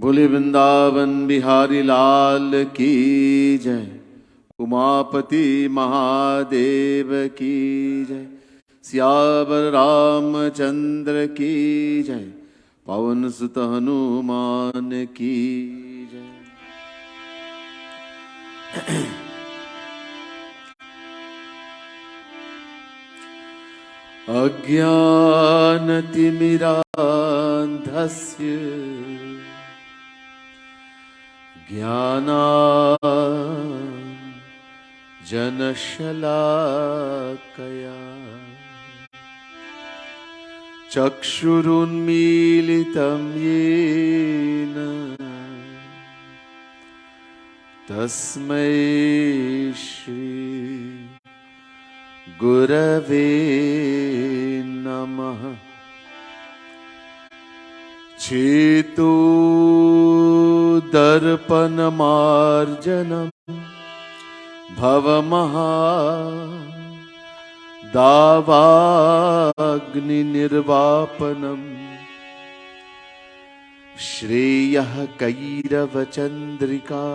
बोले वृंदावन बिहारी लाल की जय, उमापति महादेव की जय, सियावर रामचंद्र की जय, पवन सुत हनुमान की जय। अज्ञानतिमिरान्धस्य ज्ञानाञ्जनशलाकया चक्षुरुन्मीलितं येन तस्मै श्री गुरवे नमः। चेतो दर्पणमार्जनं भवमहादावाग्निर्वापनं श्रेयः कैरवचन्द्रिका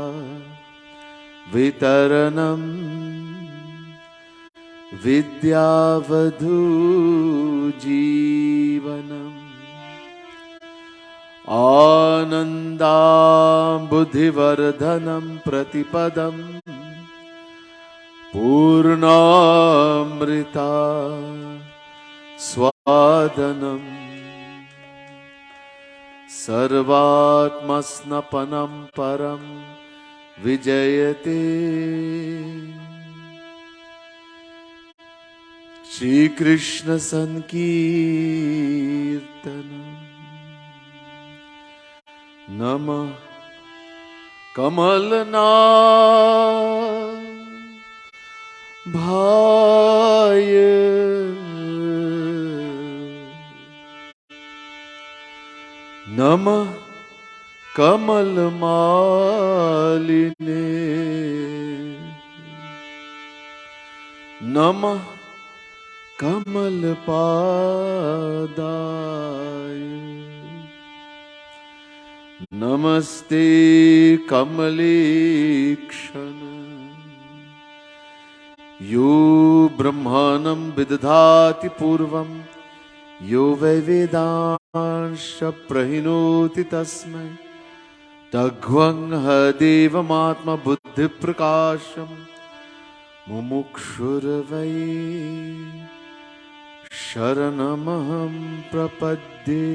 वितरणं विद्यावधूजीवनम् आनन्दाम्बुधिवर्धनं प्रतिपदं पूर्णामृता स्वादनम् सर्वात्मस्नपनं परं विजयते। श्री कृष्ण संकीर्तनम्। नमः कमलनाभाय नमः कमलमालिने नमः कमलपादाय नमस्ते कमलेक्षण यो ब्रह्माणं विदधाति पूर्वं यो वै वेदांश प्रहिणोति तस्मै तद्ध्वं देवमात्मबुद्धिप्रकाशं मुमुक्षुर्वै शरणमहं प्रपद्ये।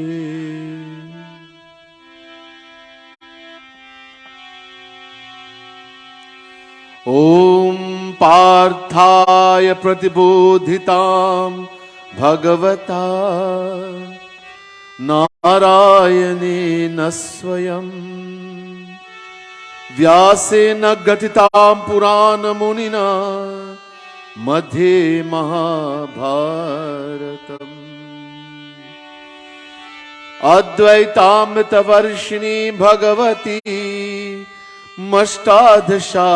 ॐ पार्थाय प्रतिबोधितां भगवता नारायणेन स्वयं व्यासेन ग्रथितां पुराणमुनिना मध्ये महाभारतम् अद्वैतामृतवर्षिणी भगवती मष्टादशाध्यायिनी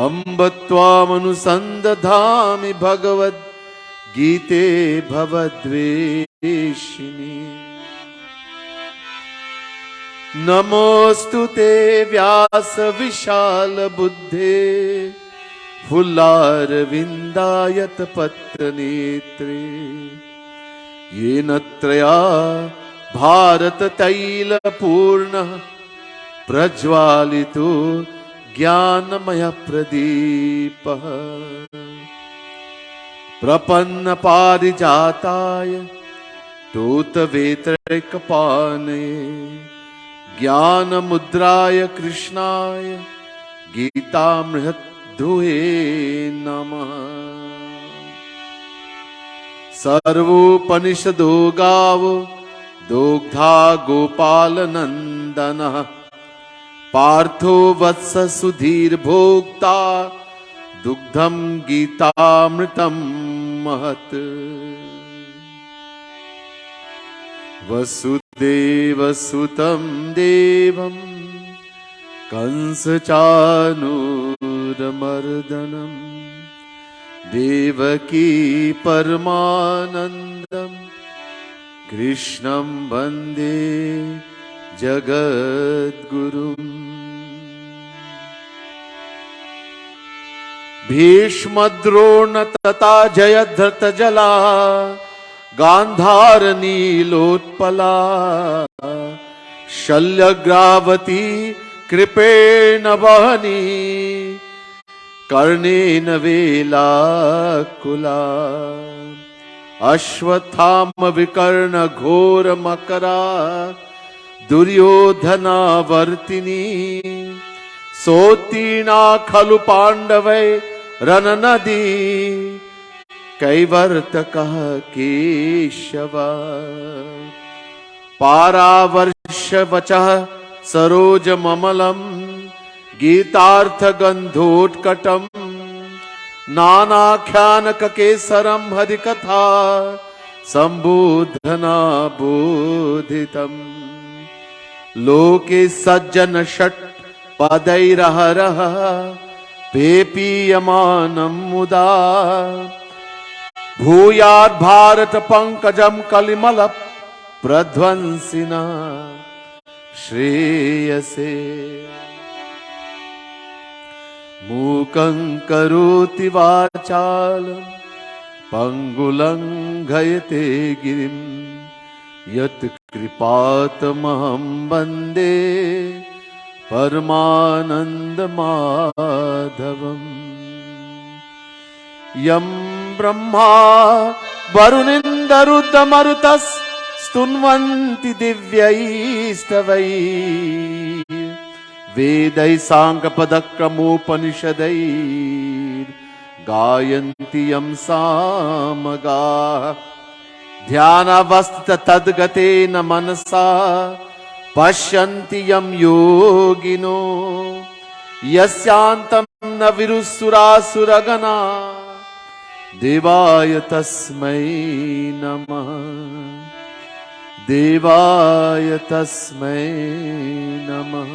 अम्ब त्वामनुसन्दधामि भगवद्गीते भवद्वेषिणी। नमोऽस्तु ते व्यास विशाल बुद्धे फुल्लारविन्दायत पत्रनेत्रे येन त्रया भारत तैल पूर्ण प्रज्वालितो ज्ञानमय प्रदीपः प्रपन्न पारिजाताय तोतवेत्रैकपाणे ज्ञान मुद्राय कृष्णाय गीतामृतधुहे नमः। सर्वोपनिषदो गावो दोग्धा गोपाल नंदनः पार्थो वत्स सुधीर भोक्ता दुग्धं गीतामृतं महत्। वसुदेवसुतं देवं कंसचानूरमर्दनं देवकी परमानन्दं कृष्णं वन्दे जगद्गुरुम् भीष्मद्रोण तथा जयद्रथजला गान्धारनीलोत्पला शल्यग्रावती कृपेण वहनी कर्णेन वेलाकुला अश्वत्थाम विकर्ण घोर मकरा दुर्योधनावर्तिनी सोत्तीर्णा खलु पांडवै रणनदी कैवर्तकः केशव पारावर्षवचः सरोजममलम् गीतार्थगन्धोत्कटम् नानाख्यानककेसरं हरिकथा सम्बोधना बोधितम् लोके सज्जन षट् पदैरहरः पेपीयमानं मुदा भूयात् भारत पंकजं कलिमल प्रध्वंसिना श्रेयसे मूकं करोति वाचालं पंगुलंघयते गिरिं यत् कृपातमहं वन्दे परमानन्दमाधवम् यं ब्रह्मा वरुणेन्दरुद्रमरुतस्तुन्वन्ति दिव्यैस्तवैः वेदैः साङ्गपदक्रमोपनिषदैः गायन्ति यं सामगाः ध्यानावस्थित तद्गतेन मनसा पश्यन्ति यं योगिनो यस्यान्तं न विदुःसुरासुरगणा देवाय तस्मै नमः देवाय तस्मै नमः।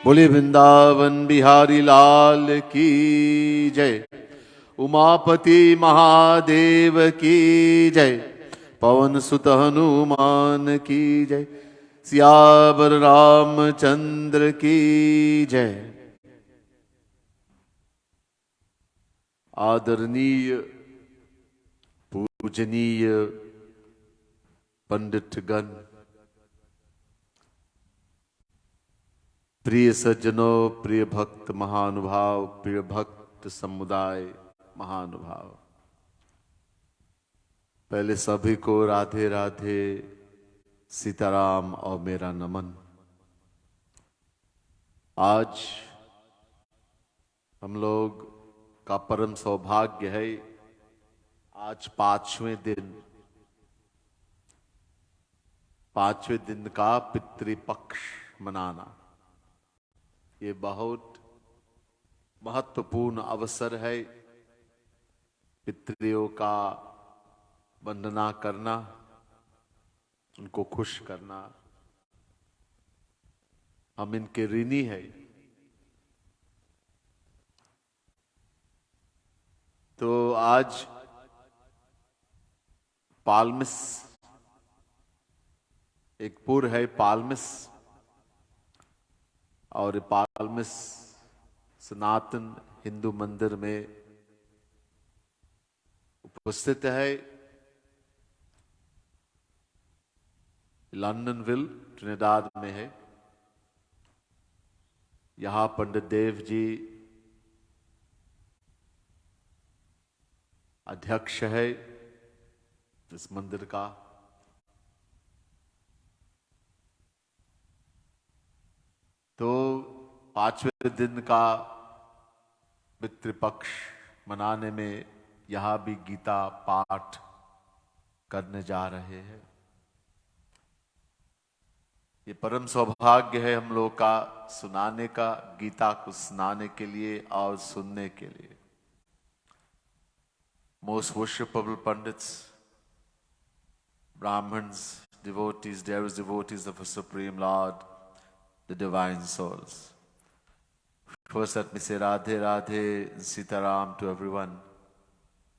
बोले वृंदावन बिहारी लाल की जय, उमापति महादेव की जय, पवन सुत हनुमान की जय, सियावर रामचंद्र की जय। आदरणीय पूजनीय पंडितगण, प्रिय सज्जनों, प्रिय भक्त महानुभाव, प्रिय भक्त समुदाय महानुभाव, पहले सभी को राधे राधे, सीताराम और मेरा नमन। आज हम लोग का परम सौभाग्य है, आज पांचवें दिन का पितृपक्ष मनाना। ये बहुत महत्वपूर्ण अवसर है। पितृओं का वंदना करना, उनको खुश करना, हम इनके ऋणी है। तो आज पाल्मिस, एक पुर है पाल्मिस, और पाल्मिस सनातन हिंदू मंदिर में उपस्थित है। लंदनविल ट्रिनिडाद में है। यहां पंडित देव जी अध्यक्ष है इस मंदिर का। तो पांचवें दिन का पितृपक्ष मनाने में यहां भी गीता पाठ करने जा रहे हैं। ये परम सौभाग्य है हम लोग का सुनाने का, गीता को सुनाने के लिए और सुनने के लिए। Most worshipable Pandits, Brahmins, devotees, dearest devotees of the Supreme Lord, the Divine Souls. First let me say Radhe Radhe, Sitaram to everyone.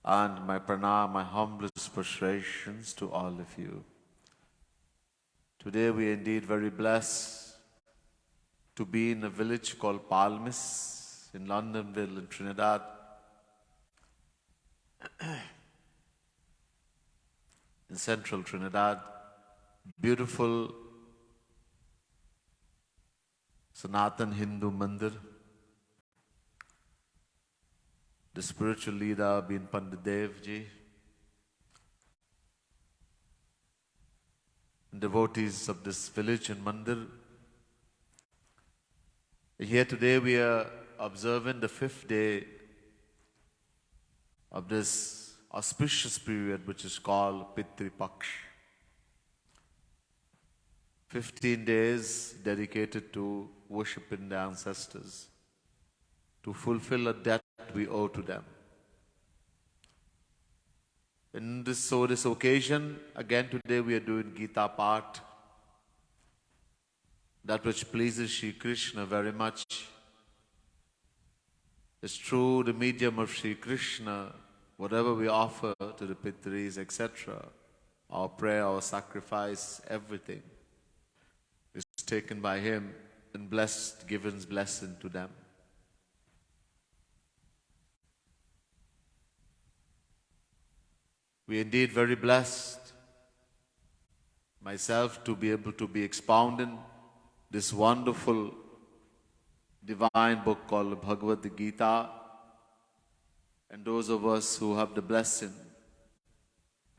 and my pranam, my humblest prostrations to all of you. Today we are indeed very blessed to be in a village called Palmiste in Londonville in Trinidad. In central Trinidad, beautiful Sanatan Hindu Mandir. The spiritual leader being Pandit Dev Ji. And devotees of this village and Mandir. Here today we are observing the 5th day of this auspicious period which is called Pitri Paksh. 15 days dedicated to worshiping the ancestors, to fulfill a debt we owe to them. In this occasion, again today we are doing Gita Paath, that which pleases Shri Krishna very much. It's through the medium of Shri Krishna, whatever we offer to the Pitris, etc., our prayer, our sacrifice, everything is taken by Him and blessed, given blessing to them. We are indeed very blessed, myself, to be able to be expounding this wonderful divine book called Bhagavad Gita, and those of us who have the blessing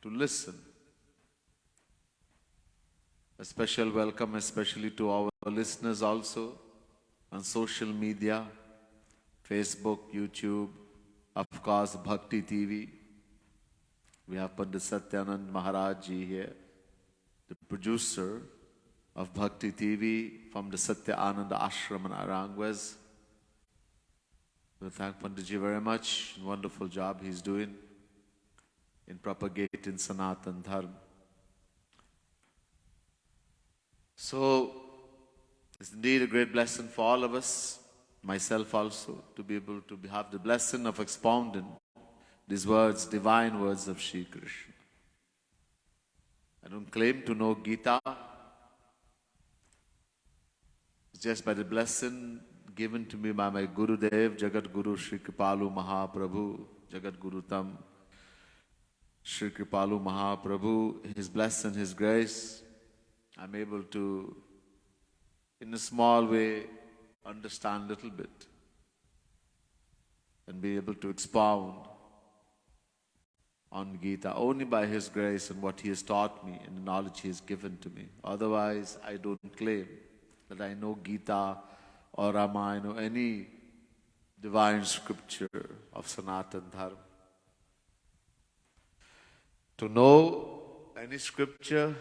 to listen. A special welcome especially to our listeners also on social media, Facebook, YouTube, of course Bhakti TV. We have Pandit Satyanand Maharaj Ji here, the producer of Bhakti TV from the Satya Ananda Ashram in Arangwez. We thank Pandit Ji very much. Wonderful job he's doing in propagating Sanatan Dharma. So, it's indeed a great blessing for all of us, myself also, to be able to have the blessing of expounding these words, divine words of Shri Krishna. I don't claim to know Gita. It's just by the blessing given to me by my Guru Dev, Jagat Guru Shri Kripalu Mahaprabhu, Jagat Guru Tam, Shri Kripalu Mahaprabhu, His blessing, His grace, I'm able to, in a small way, understand a little bit and be able to expound on Gita only by His grace and what He has taught me and the knowledge He has given to me. Otherwise, I don't claim that I know Gita or Ramayana or any divine scripture of Sanatan Dharma. To know any scripture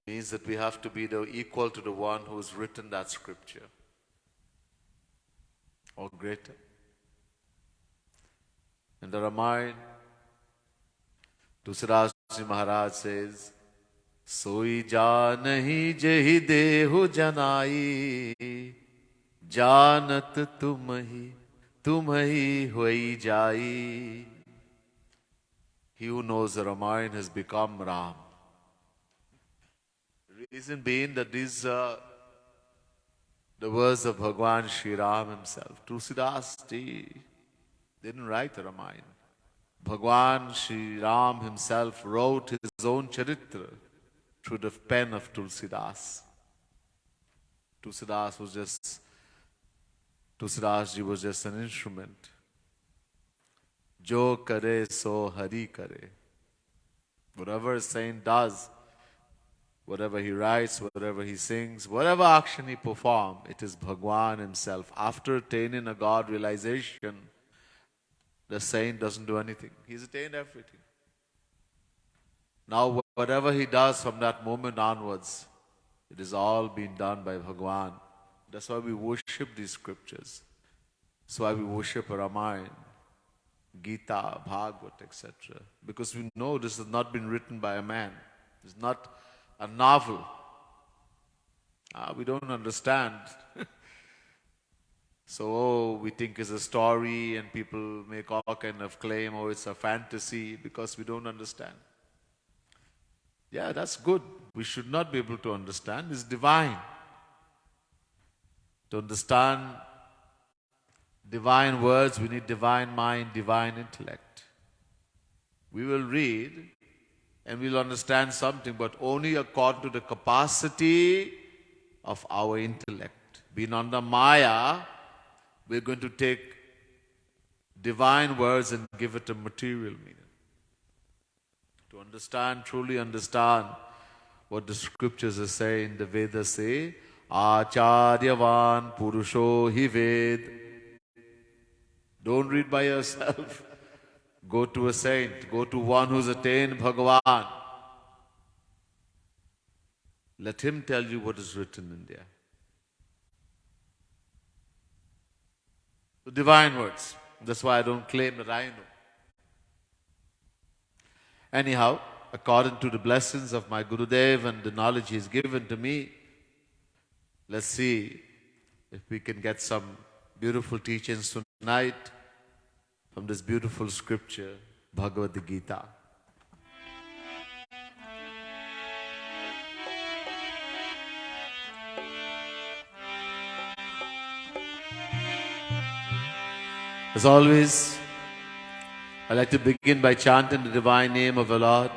means that we have to be equal to the one who has written that scripture, or greater. In the Ramayana, Tulsidas Ji Maharaj says, Soi janahi jehi dehu janai, janat tumhi hui jai. He who knows the Ramayana has become Ram. Reason being that these are the words of Bhagwan Shri Ram himself. Tulsidas Ji didn't write the Ramayana. Bhagwan Shri Ram himself wrote his own charitra through the pen of Tulsidas. Tulsidas Ji was just an instrument. Jo kare so hari kare. Whatever a saint does, whatever he writes, whatever he sings, whatever action he performs, it is Bhagwan himself. After attaining a God realization, the saint doesn't do anything. He's attained everything. Now, whatever he does from that moment onwards, it is all being done by Bhagwan. That's why we worship these scriptures. That's why we worship Ramayana, Gita, Bhagavad, etc. Because we know this has not been written by a man. It's not a novel. We don't understand So we think it's a story and people make all kind of claim, oh, it's a fantasy, because we don't understand. Yeah, that's good. We should not be able to understand. It's divine. To understand divine words, we need divine mind, divine intellect. We will read and we'll understand something, but only according to the capacity of our intellect. Being under Maya, we're going to take divine words and give it a material meaning. To understand, truly understand what the scriptures are saying, the Vedas say, Acharyavan Purusho Hi Ved. Don't read by yourself. Go to a saint. Go to one who's attained Bhagavan. Let him tell you what is written in there. The divine words. That's why I don't claim that I know. Anyhow, according to the blessings of my Gurudev and the knowledge he's given to me, let's see if we can get some beautiful teachings tonight from this beautiful scripture, Bhagavad Gita. As always, I like to begin by chanting the divine name of the Lord.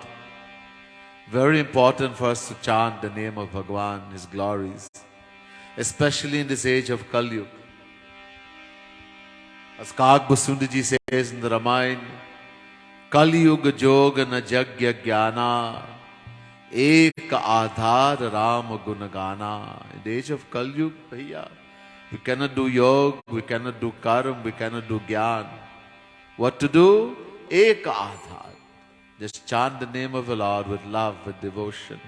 Very important for us to chant the name of Bhagavan, His glories, especially in this age of Kali Yuga. As Kagbasundi says in the Ramayana, Kali Yuga Joga na Jagya Jnana, Ek Aadhar Ram Gunagana. In the age of Kali Yuga, bhaiya, we cannot do yoga, we cannot do karma, we cannot do jnana. What to do? Ek Aadhar. Just chant the name of the Lord with love, with devotion.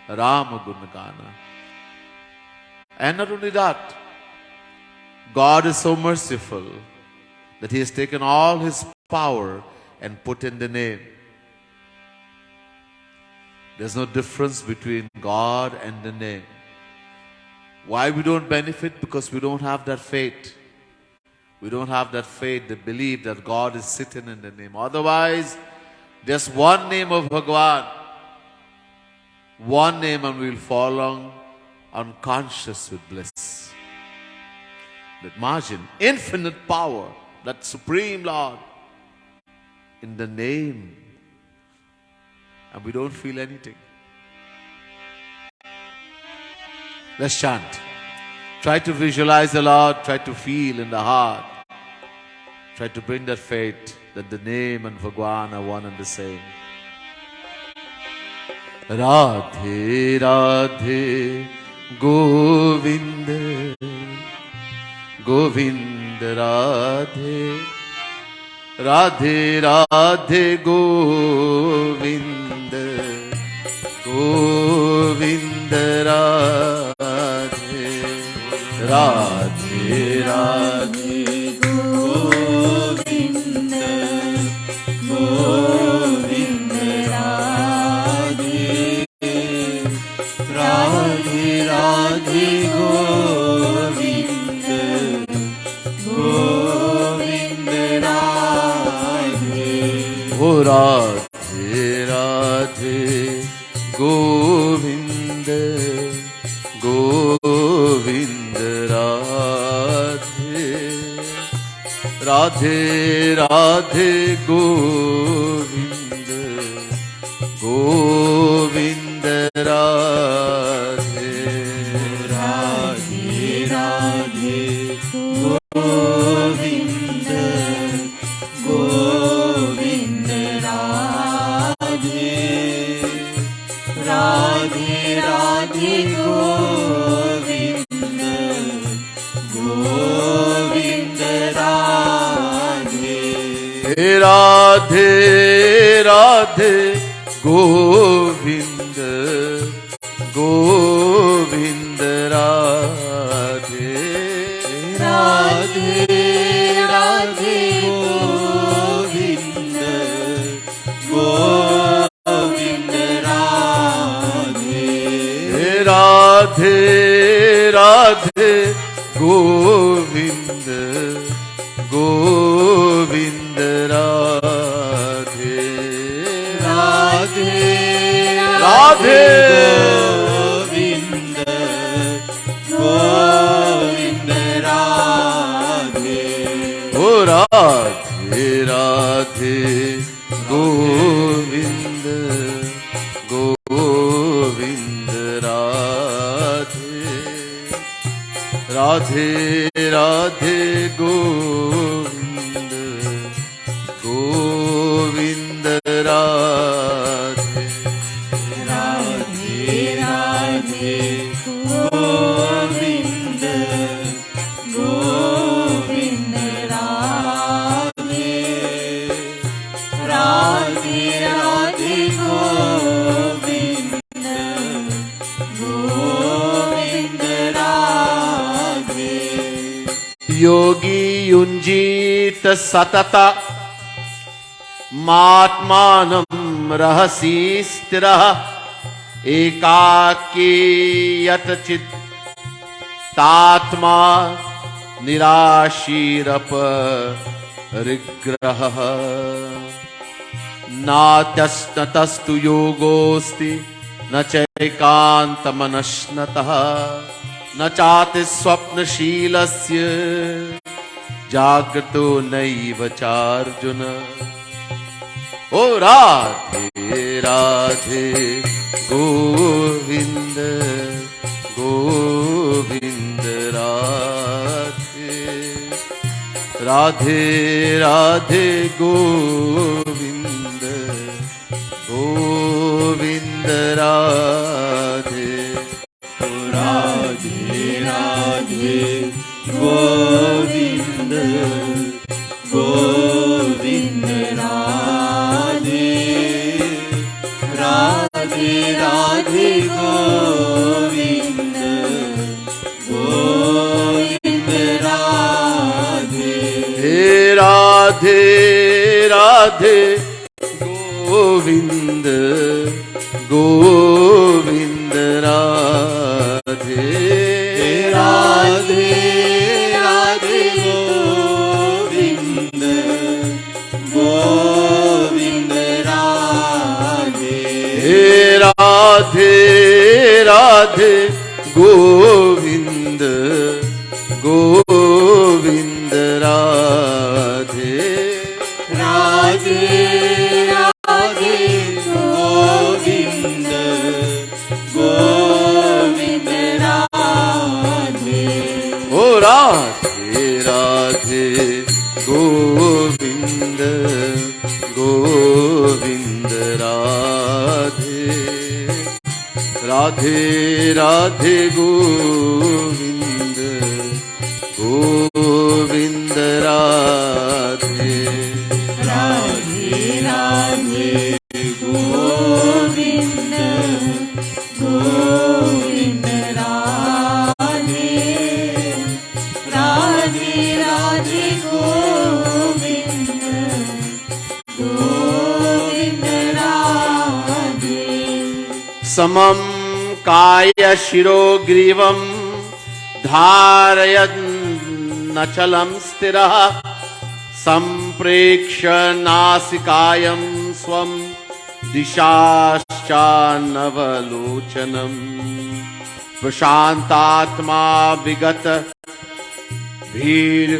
Rama Gunagana. And not only that, God is so merciful that He has taken all His power and put in the name. There's no difference between God and the name. Why we don't benefit? Because we don't have that faith. We don't have that faith, the belief that God is sitting in the name. Otherwise, just one name of Bhagavan, one name, and we'll fall on unconscious with bliss. But imagine infinite power, that Supreme Lord, in the name, and we don't feel anything. Let's chant. Try to visualize the Lord, try to feel in the heart. Try to bring that faith that the name and Bhagwan are one and the same. Radhe Radhe Govinda Govinda Radhe Radhe Radhe Govinda Govinda Radhe Radhe Radhe Govinda Govinda Radhe Radhe Radhe Govinda Govinda Radhe O Radhe Radhe Govinda Govinda Radhe Radhe Radhe Govinda Govinda Radhe Radhe Radhe Govinda Govinda Radhe Radhe Radhe Govinda Govinda Radhe Radhe Radhe Govinda Govinda Radhe Radhe Radhe Govinda Govinda Radhe Radhe Radhe Govinda Govind Radhe Radhe Radhe Govind Govind Radhe ओ राधे राधे गोविंद गोविंद राधे राधे राधे गोविंद गोविंद राधे राधे राधे गोविंद गोविंद राधे राधे राधे गोविंद गोविंद राधे योगी युञ्जीत सतत मात्मानं रहसि स्थिरः एकाकी यतचित्तात्मा निराशीरपरिग्रहः नात्यस्ततस्तु योगोऽस्ति न चैकान्तमनश्नतः न चाति स्वप्नशीलस्य जागृतो नैव चार्जुन ओ राधे राधे गोविंद गोविंद राधे राधे राधे गोविंद गोविंद राधे राधे राधे गोविंद गोविंद राधे राधे राधे गोविंद गोविंद राधे हे राधे राधे गोविंद गोविंद राधे राधे राधे गोविंद गोविंद राधे हे राधे राधे गोविंद गोविंद राधे राधे राधे गोविंद गोविंद राधे ओ राधे राधे गोविंद गोविंद राधे राधे राधे गोविंद गोविंद राधे राधे राधे गोविंद गोविंद राधे राधे राधे गोविंद गोविंद राधे समं काय शिरो ग्रीवं धारयन् नचलं स्थिरः संप्रेक्ष्य नासिकायं स्वं दिशाश्चानवलोचनं प्रशान्तात्मा विगत भीर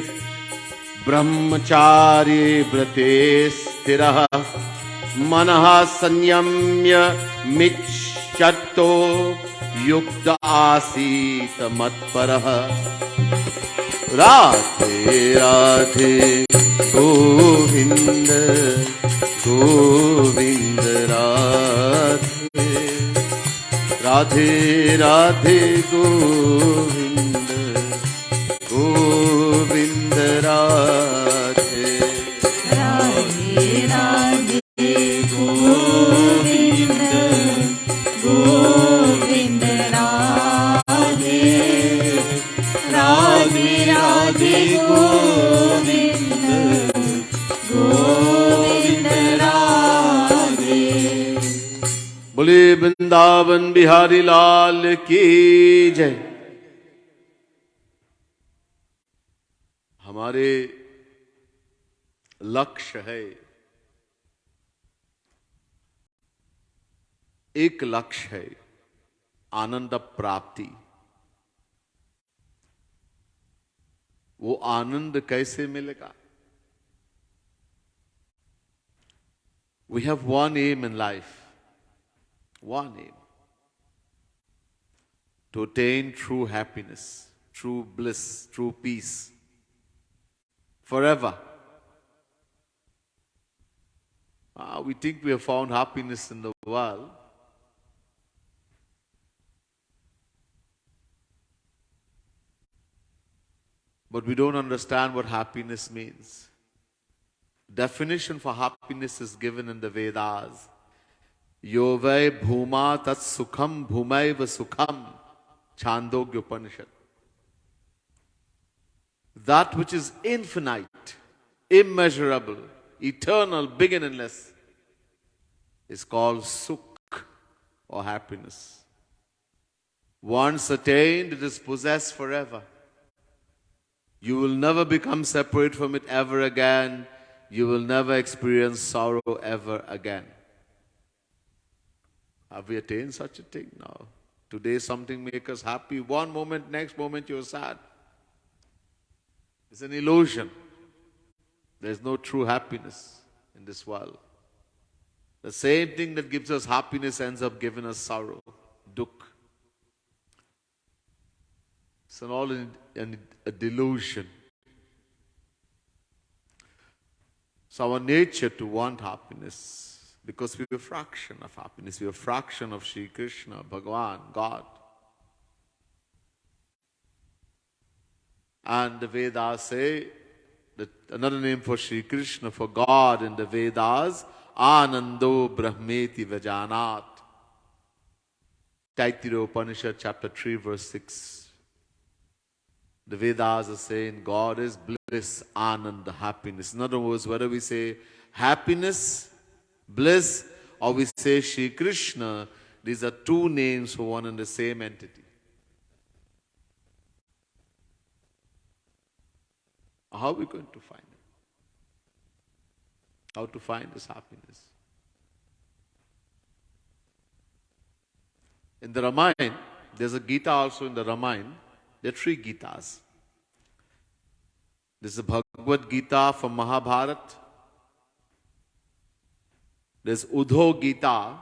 ब्रह्मचार्ये व्रते स्थिरः मनः संयम्य मिच्छत्तो युक्त आसीत मत्परः राधे राधे गोविंद गोविंद राधे राधे राधे गोविंद गोविंद राधे राधे राधे गोविंद गोविंद राधे राधे राधे गोविंद गोविंद राधे बोले वृंदावन बिहारी लाल की जय। हमारे लक्ष्य है, एक लक्ष्य है आनंद प्राप्ति। वो आनंद कैसे मिलेगा? We have one aim in life, one aim, to attain true happiness, true bliss, true peace, forever. We think we have found happiness in the world. But we don't understand what happiness means. Definition for happiness is given in the Vedas. Yovai bhuma tat sukham bhumaiva sukham. Chandogya Upanishad. That which is infinite, immeasurable, eternal, beginningless is called sukh or happiness. Once attained, it is possessed forever. You will never become separate from it ever again. You will never experience sorrow ever again. Have we attained such a thing now? Today something makes us happy. One moment, next moment you're sad. It's an illusion. There's no true happiness in this world. The same thing that gives us happiness ends up giving us sorrow, dukh. It's all a delusion. It's our nature to want happiness because we are a fraction of happiness. We are a fraction of Sri Krishna, Bhagavan, God. And the Vedas say that another name for Sri Krishna, for God in the Vedas, Anando Brahmeti Vajanat. Taittiriya Upanishad chapter 3 verse 6. The Vedas are saying God is bliss, Ananda, happiness. In other words, whether we say happiness, bliss, or we say Shri Krishna, these are two names for one and the same entity. How are we going to find it? How to find this happiness? In the Ramayana, there's a Gita also in the Ramayana. There are 3 Gitas. There's a Bhagavad Gita from Mahabharata. There's Udho Gita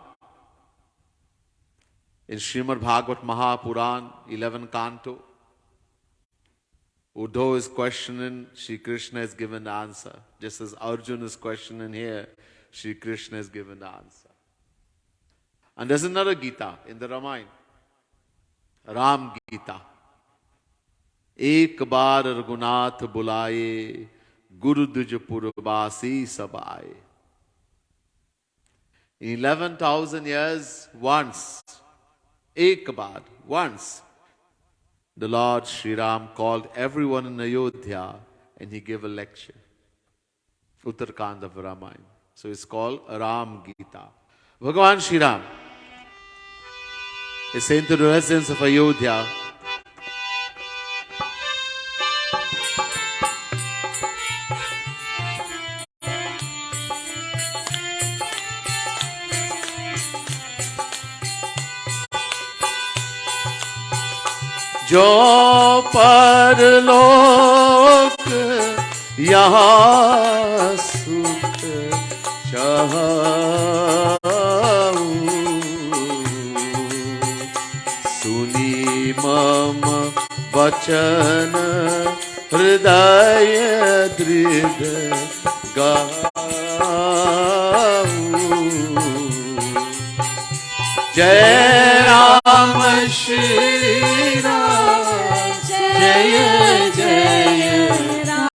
in Srimad Bhagavat Mahapuran, 11 canto. Udho is questioning, Shri Krishna is given the answer. Just as Arjuna is questioning here, Shri Krishna is given the answer. And there's another Gita in the Ramayana, Ram Gita. एक बार रघुनाथ बुलाए गुरु द्विजपुर वासी सब आए. In 11,000 years, once, एक बार, once, the Lord Sri Ram called everyone in Ayodhya and he gave a lecture. Uttarkand of Ramayana. So it's called Ram Gita. Bhagavan Sri Ram is sent to the residence of Ayodhya. जो परलोक यहाँ सुख चाहूं, सुनी मम वचन हृदय दृढ़ गाऊं. जय राम श्री राम, जय जय राम.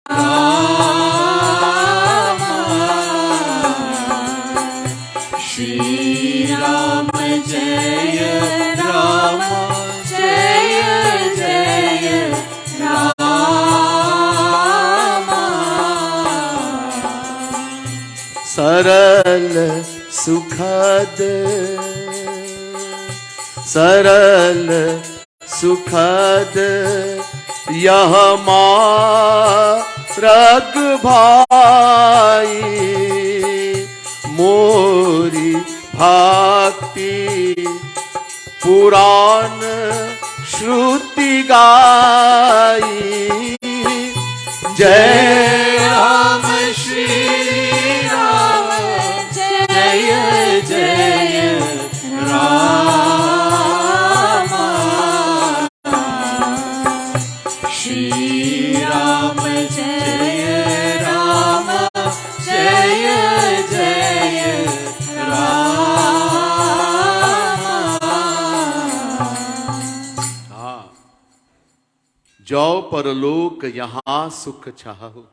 श्री राम जय राम, जय जय राम. सरल सुखद, सरल सुखद यह रग भाई मोरी भक्ति पुराण श्रुति गाई जय राम श्री राम जय जय राम श्री राम जय राम जय जय राम जो परलोक यहां सुख चाहो.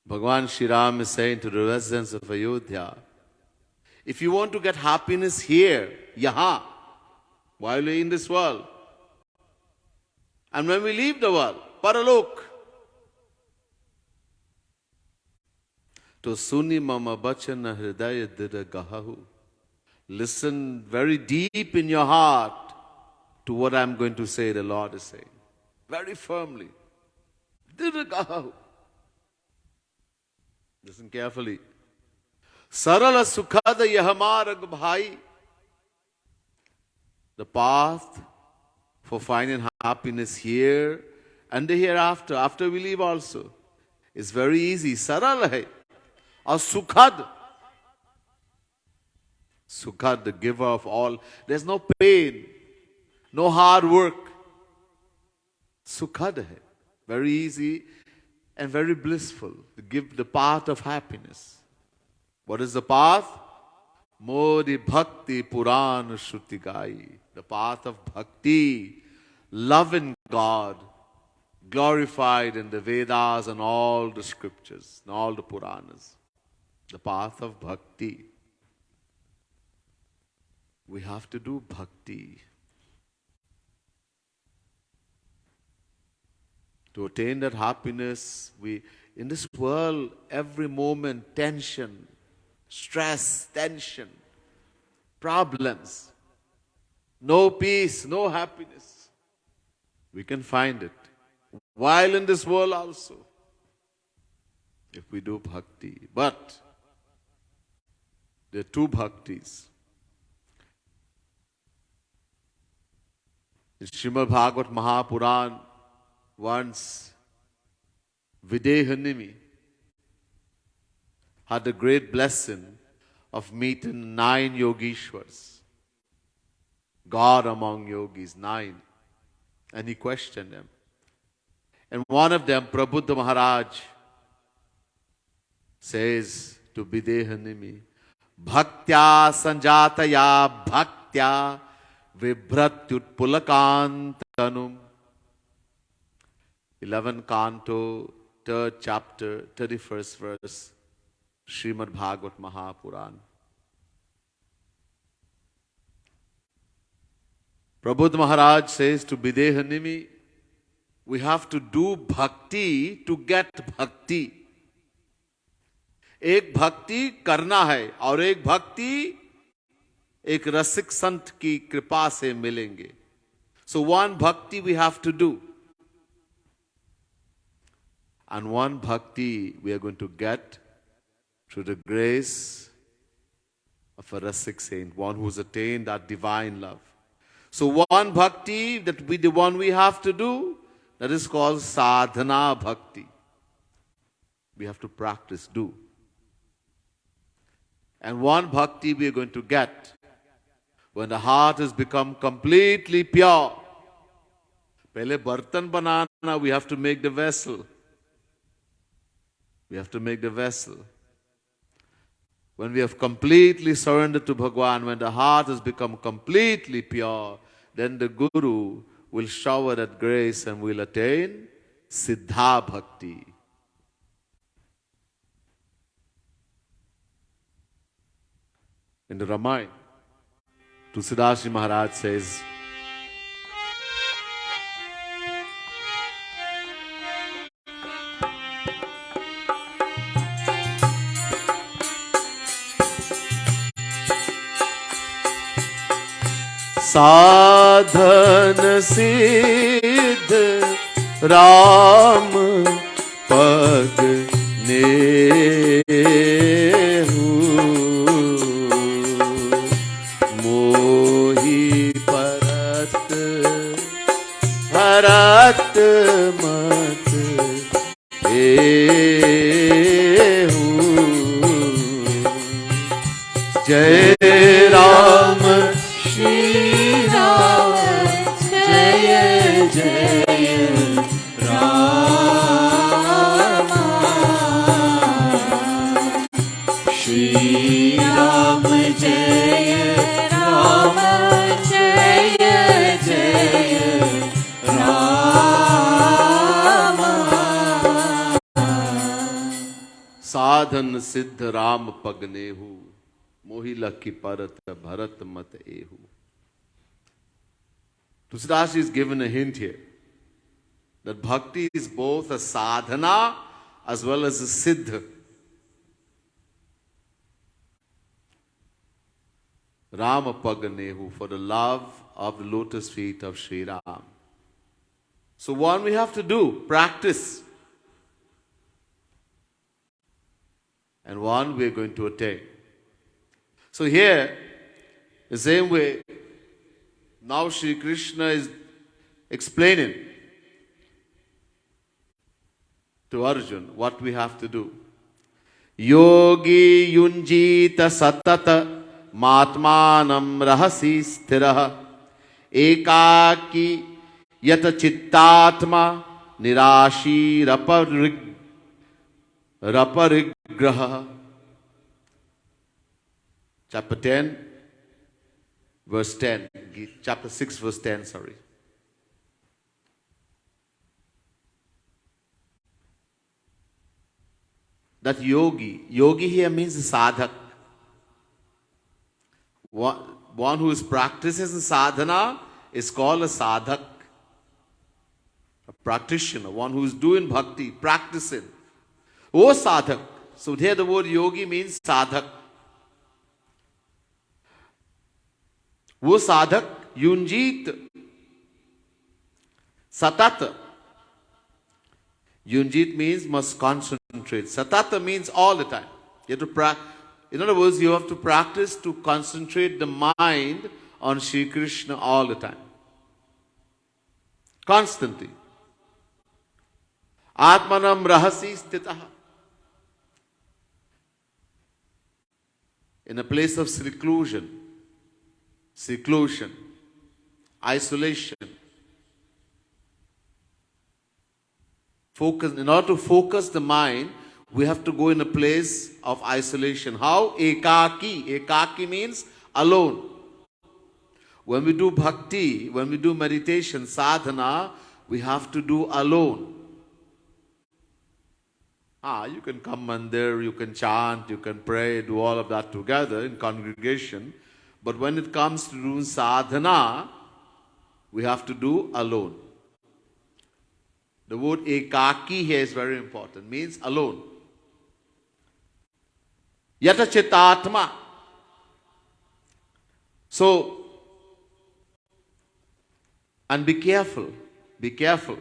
Bhagwan Shri Ram is saying to the residents of Ayodhya, if you want to get happiness here, yaha, while we're in this world, and when we leave the world, paralok, to suni mama bachana hridaya dira gahahu. Listen very deep in your heart to what I'm going to say, the Lord is saying. Very firmly. Dira gahahu. Listen carefully. Sarala sukhada yahamarag bhai. The path for finding happiness here and the hereafter, after we leave also, is very easy. Sarala hai. Or sukhad. Sukhad, the giver of all. There's no pain, no hard work. Sukhad hai. Very easy and very blissful. To give the path of happiness. What is the path? Modi bhakti puran shruti gai. The path of bhakti, love in God, glorified in the Vedas and all the scriptures, and all the Puranas. The path of bhakti. We have to do bhakti. To attain that happiness, in this world, every moment, tension, stress, tension, problems, no peace, no happiness. We can find it. While in this world also, if we do bhakti. But there are two bhaktis. In Srimad Bhagavad Mahapuran, once Videhanimi had the great blessing of meeting 9 Yogeshwars, God among yogis, 9. And he questioned them. And one of them, Prabuddha Maharaj, says to Videhanimi, Bhaktya sanjataya bhaktya vibhratyutpulakantanum. 11th canto, 3rd chapter, 31st verse, Srimad Bhagavad Mahapuran. Prabhupada Maharaj says to Videhanimi, we have to do bhakti to get bhakti. एक भक्ति करना है और एक भक्ति एक रसिक संत की कृपा से मिलेंगे. So one bhakti we have to do. And one bhakti we are going to get through the grace of a rasik saint, one who's attained that divine love. So one bhakti, the one we have to do, that is called sadhana bhakti. We have to practice, do. And one bhakti we are going to get when the heart has become completely pure. Pehle bartan banana, we have to make the vessel. We have to make the vessel. When we have completely surrendered to Bhagwan, when the heart has become completely pure, then the Guru will shower that grace and will attain Siddha Bhakti. In the Ramayana, Tulsidas Ji Maharaj says, साधन सिद्ध राम पग नेहु मोहि परत भरत मत एहु जय राम श्री राम जय जय राम श्री राम जय राम जय जय राम साधन सिद्ध राम पग नेहु मोहि लखी परत भरत मत एहु. Tusidas is given a hint here that bhakti is both a sadhana as well as a siddha. Rama Paganehu, for the love of the lotus feet of Sri Ram. So one we have to do, practice. And one we are going to attain. So here, the same way, now Shri Krishna is explaining to Arjun what we have to do. Yogi yunjita satata matmanam rahasi sthiraha ekaki yata chittatma nirashi raparigraha. Chapter 10, verse 10. Chapter 6, verse 10, sorry. That yogi here means sadhak. One who is practicing sadhana is called a sadhak. A practitioner, one who is doing bhakti, practicing. Oh sadhak. So here the word yogi means sadhak. वो साधक युंजीत satat. Yunjit means must concentrate. Satata means all the time. You have to in other words, you have to practice to concentrate the mind on Sri Krishna all the time. Constantly. Atmanam rahasi stitaha. In a place of seclusion, isolation. Focus. In order to focus the mind, we have to go in a place of isolation. How? Ekaki. Ekaki means alone. When we do bhakti, when we do meditation, sadhana, we have to do alone. You can come Mandir, you can chant, you can pray, do all of that together in congregation. But when it comes to doing sadhana, we have to do alone. The word ekaki here is very important. Means alone. Yata chitatma. So, and be careful. Be careful.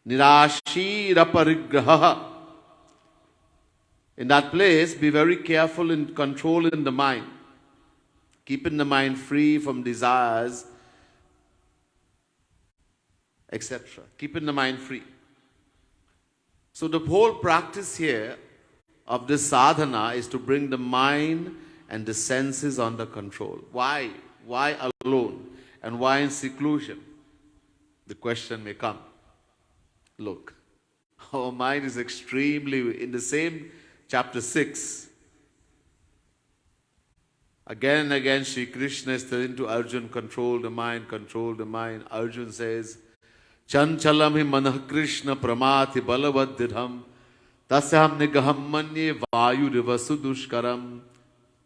Nirashi raparigraha. In that place, be very careful in controlling the mind. Keeping the mind free from desires, etc. Keeping the mind free. So the whole practice here of this sadhana is to bring the mind and the senses under control. Why? Why alone? And why in seclusion? The question may come. Look, our mind is extremely, in the same chapter 6, again and again Shri Krishna is telling to Arjun, control the mind, control the mind. Arjun says, Chanchalam hi manah Krishna pramati balavadidham tasyam nigaham manye vayu rivasu dushkaram.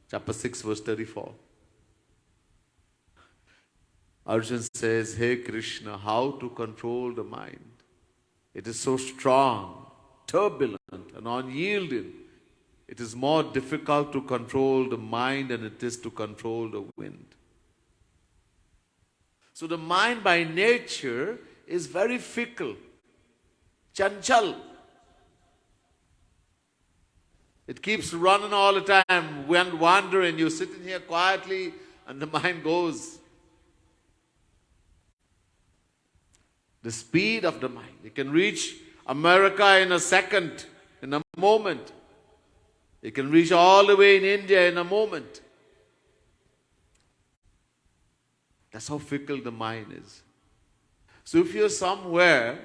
Chapter 6, verse 34. Arjun says, hey Krishna, how to control the mind? It is so strong, turbulent and unyielding. It is more difficult to control the mind than it is to control the wind. So the mind by nature is very fickle, chanchal. It keeps running all the time, wandering. You're sitting here quietly and the mind goes. The speed of the mind. It can reach America in a second, in a moment. It can reach all the way in India in a moment. That's how fickle the mind is. So if you're somewhere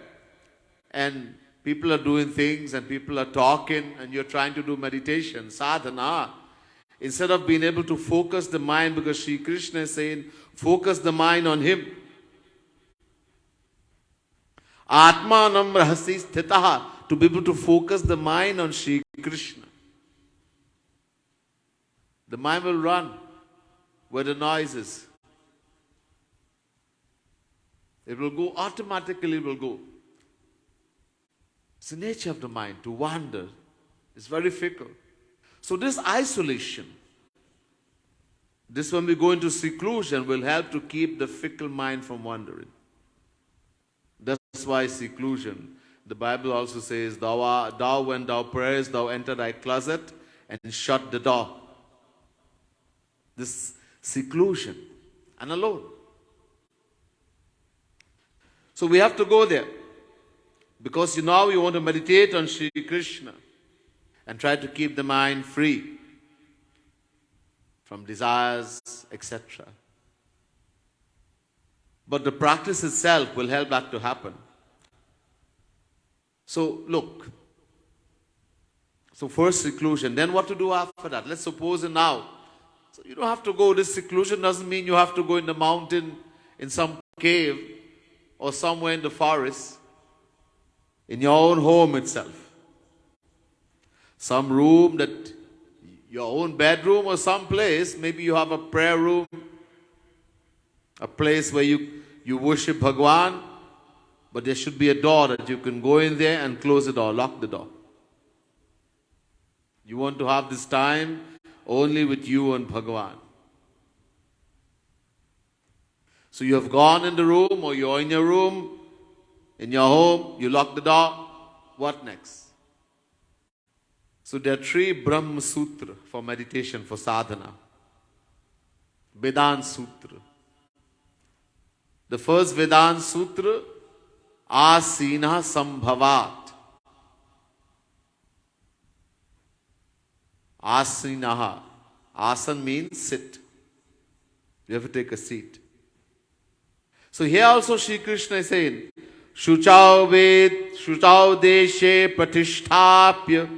and people are doing things and people are talking and you're trying to do meditation, sadhana, instead of being able to focus the mind, because Sri Krishna is saying, focus the mind on Him. Atmanam rahasi sthitaha, to be able to focus the mind on Sri Krishna. The mind will run where the noise is. It will go, automatically it will go. It's the nature of the mind to wander. It's very fickle. So this isolation, this when we go into seclusion, will help to keep the fickle mind from wandering. That's why seclusion. The Bible also says, thou when thou prayest, thou enter thy closet and shut the door. This seclusion and alone. So we have to go there. Because now you want to meditate on Sri Krishna and try to keep the mind free from desires, etc. But the practice itself will help that to happen. So look. So first seclusion. Then what to do after that? Let's suppose now. So you don't have to go. This seclusion doesn't mean you have to go in the mountain, in some cave, or somewhere in the forest. In your own home itself. Some room that, your own bedroom or some place, maybe you have a prayer room, a place where you worship Bhagwan, but there should be a door that you can go in there and close the door, lock the door. You want to have this time only with you and Bhagwan. So you have gone in the room or you're in your room, in your home, you lock the door. What next? So there are 3 Brahma Sutra for meditation, for sadhana. Vedanta Sutra. The first Vedanta Sutra, Asina Sambhavat. Asinaha. Asan means sit. You have to take a seat. So here also Sri Krishna is saying, Shuchau deshe pratishtapya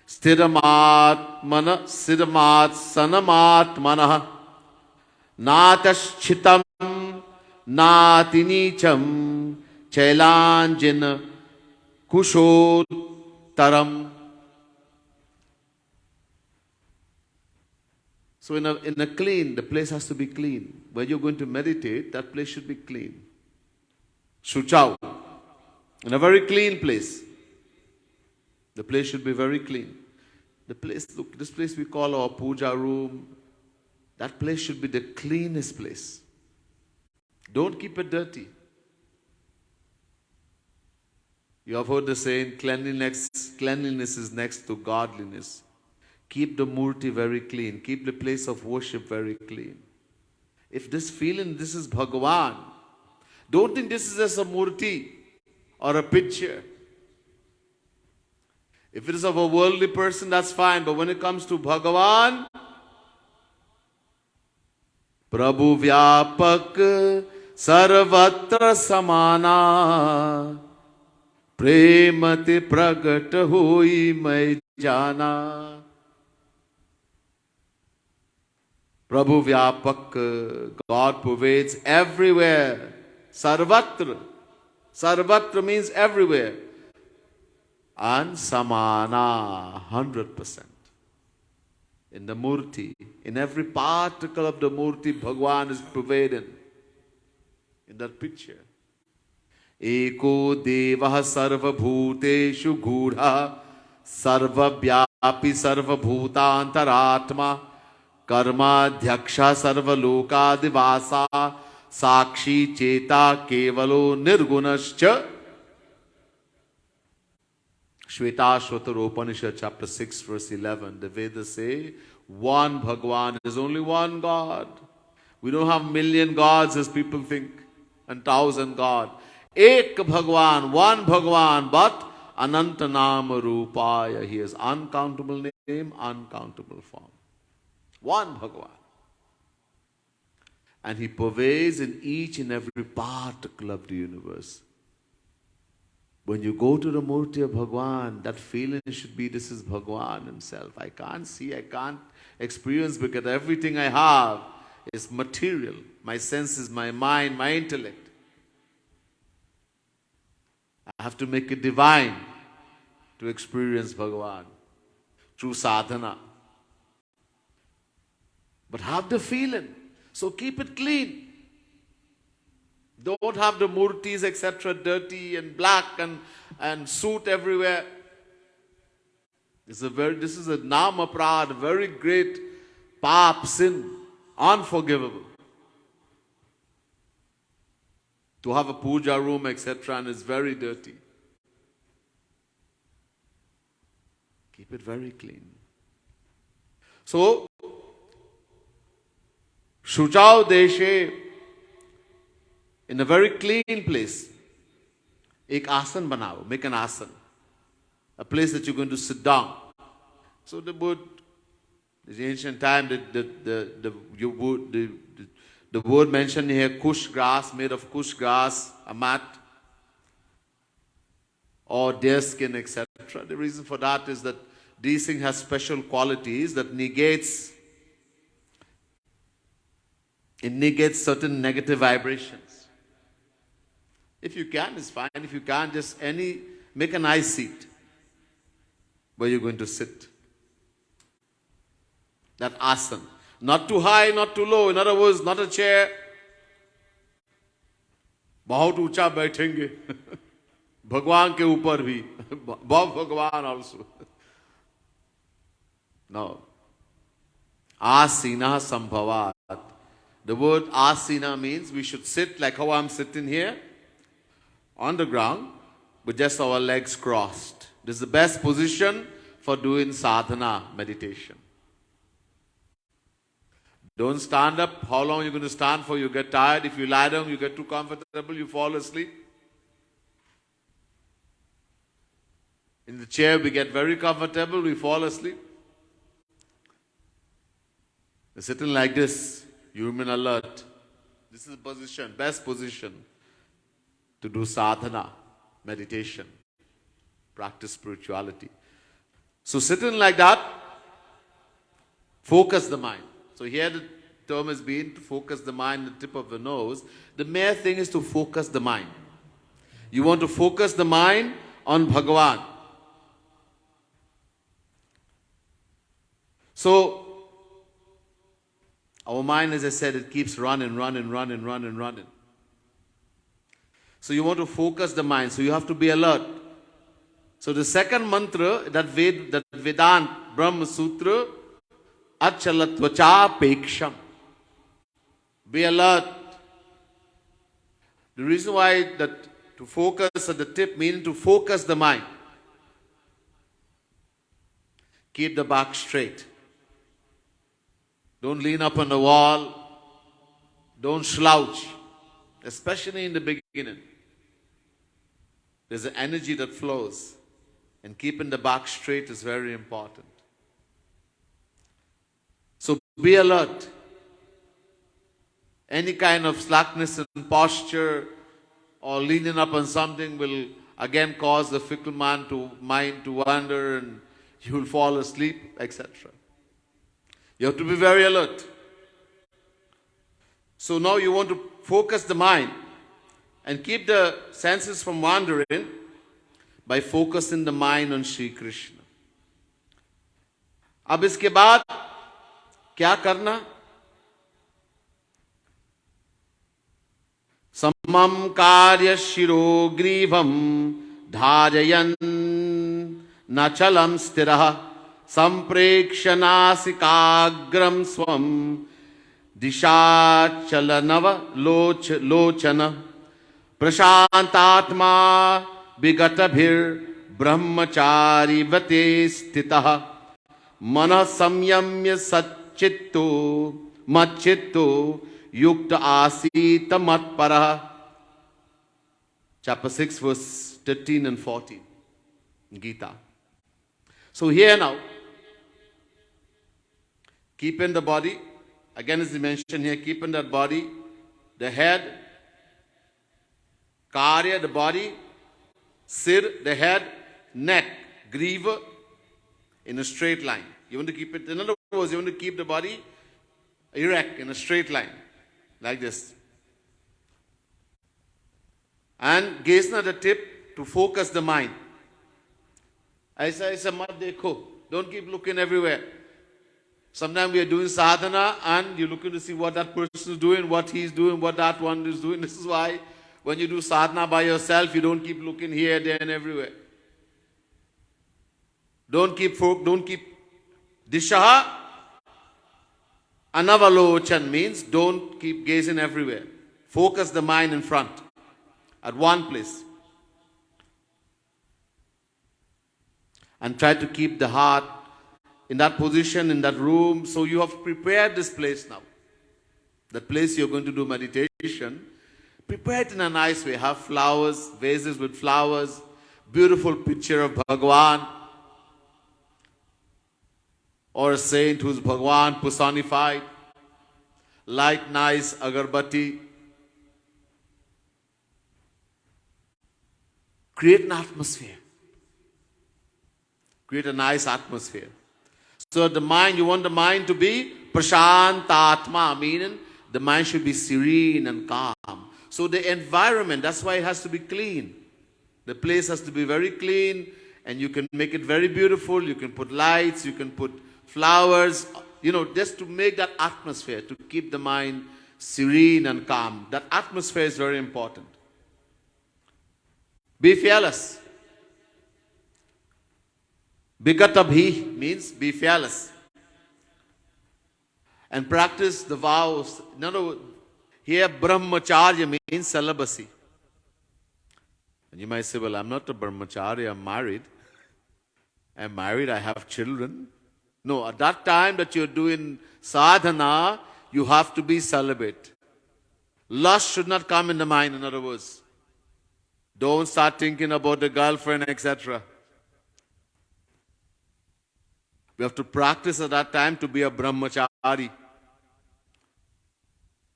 stiramat sanamat manah nataschitam natinicham chailanjina kushotaram. So in a clean, the place has to be clean. Where you're going to meditate, that place should be clean. Shuchau. In a very clean place. The place should be very clean. The place, look, this place we call our puja room. That place should be the cleanest place. Don't keep it dirty. You have heard the saying, cleanliness is next to godliness. Keep the murti very clean. Keep the place of worship very clean. If this feeling, this is Bhagavan, don't think this is just a murti or a picture. If it is of a worldly person, that's fine. But when it comes to Bhagavan, Prabhu Vyapak Sarvatra Samana Premati Pragat Hui Mai Jana. Prabhu Vyapak, God pervades everywhere. Sarvatra. Sarvatra means everywhere. And Samana, 100%. In the Murti, in every particle of the Murti, Bhagwan is pervaded. In that picture. Eko Devah Sarva Bhuteshu Gudha Sarva Vyapi Sarva Bhutantaratma Karma Dhyaksha Sarva Lokadivasa sakshi cheta kevalo nirgunascha. Shvetashvatara Upanishad chapter 6 verse 11. The Vedas say one Bhagwan is only one God. We don't have million gods as people think and thousand God. Ek Bhagwan, one Bhagwan, but Ananta Nama Rupaya. He has uncountable name, uncountable form. One Bhagwan. And he pervades in each and every particle of the universe. When you go to the Murti of Bhagwan, that feeling should be, this is Bhagwan himself. I can't see, I can't experience, because everything I have is material. My senses, my mind, my intellect. I have to make it divine to experience Bhagwan through sadhana. But have the feeling. So keep it clean. Don't have the murtis, etc., dirty and black and soot everywhere. This is a nama prad, very great paap, sin, unforgivable. To have a puja room, etc., and it's very dirty. Keep it very clean. So, Shujao Deshe, in a very clean place, ek asan banao, make an asan. A place that you're going to sit down. So the ancient time, the word mentioned here, kush grass, made of kush grass, a mat, or deer skin, etc. The reason for that is that these things have special qualities that negates certain negative vibrations. If you can, it's fine. If you can't, just make a nice seat where you're going to sit. That asan. Not too high, not too low. In other words, not a chair. बहुत ऊंचा बैठेंगे. भगवान के ऊपर भी. Bob Bhagwan also. No. Asina sambhavat. The word asina means we should sit like how I'm sitting here on the ground with just our legs crossed. This is the best position for doing sadhana, meditation. Don't stand up. How long are you going to stand for? You get tired. If you lie down, you get too comfortable, you fall asleep. In the chair, we get very comfortable, we fall asleep. You're sitting like this, you remain alert. This is the position, best position to do sadhana, meditation, practice spirituality. So sitting like that, focus the mind. So here the term has been to focus the mind, the tip of the nose. The mere thing is to focus the mind. You want to focus the mind on Bhagavan. So, our mind, as I said, it keeps running. So you want to focus the mind. So you have to be alert. So the second mantra, that Vedant, Brahma Sutra, Achalatvacha Peksham. Be alert. The reason why that to focus at the tip, meaning to focus the mind. Keep the back straight. Don't lean up on the wall. Don't slouch. Especially in the beginning. There's an energy that flows. And keeping the back straight is very important. So be alert. Any kind of slackness in posture or leaning up on something will again cause the fickle mind to wander and you will fall asleep, etc. You have to be very alert. So now you want to focus the mind and keep the senses from wandering by focusing the mind on Shri Krishna. अब इसके बाद क्या करना? समम कार्य शिरोग्रीवम धारयन् नचलम स्थिरः संप्रेक्ष्य नासिकाग्रम स्वम Disha chalanava lochana prashantatma vigatabhir brahmachari vate stitaha mana samyamya satchitto matchitto yukta asita matparaha. Chapter 6 verse 13 and 14 in Gita. So here now, keep in the body, again as mentioned here, keep in that body, the head, karya, the body, sir, the head, neck, griva, in a straight line. You want to keep it, in other words, you want to keep the body erect in a straight line, like this. And gaze at the tip to focus the mind. Aisa mat dekho. Don't keep looking everywhere. Sometimes we are doing sadhana and you're looking to see what that person is doing, what he's doing, what that one is doing. This is why when you do sadhana by yourself, you don't keep looking here, there and everywhere. Don't keep dishaha anavalochan means don't keep gazing everywhere. Focus the mind in front at one place. And try to keep the heart in that position, in that room. So you have prepared this place now. That place you're going to do meditation. Prepare it in a nice way. Have flowers, vases with flowers, beautiful picture of Bhagwan. Or a saint who's Bhagwan personified. Light nice agarbatti. Create an atmosphere. Create a nice atmosphere. So the mind, you want the mind to be prashantatma, meaning the mind should be serene and calm. So the environment, that's why it has to be clean. The place has to be very clean and you can make it very beautiful. You can put lights, you can put flowers, just to make that atmosphere, to keep the mind serene and calm. That atmosphere is very important. Be fearless. Bigatabhi means be fearless. And practice the vows. In other words, here brahmacharya means celibacy. And you might say, well, I'm not a brahmacharya, I'm married. I have children. No, at that time that you're doing sadhana, you have to be celibate. Lust should not come in the mind, in other words. Don't start thinking about the girlfriend, etc. We have to practice at that time to be a brahmachari.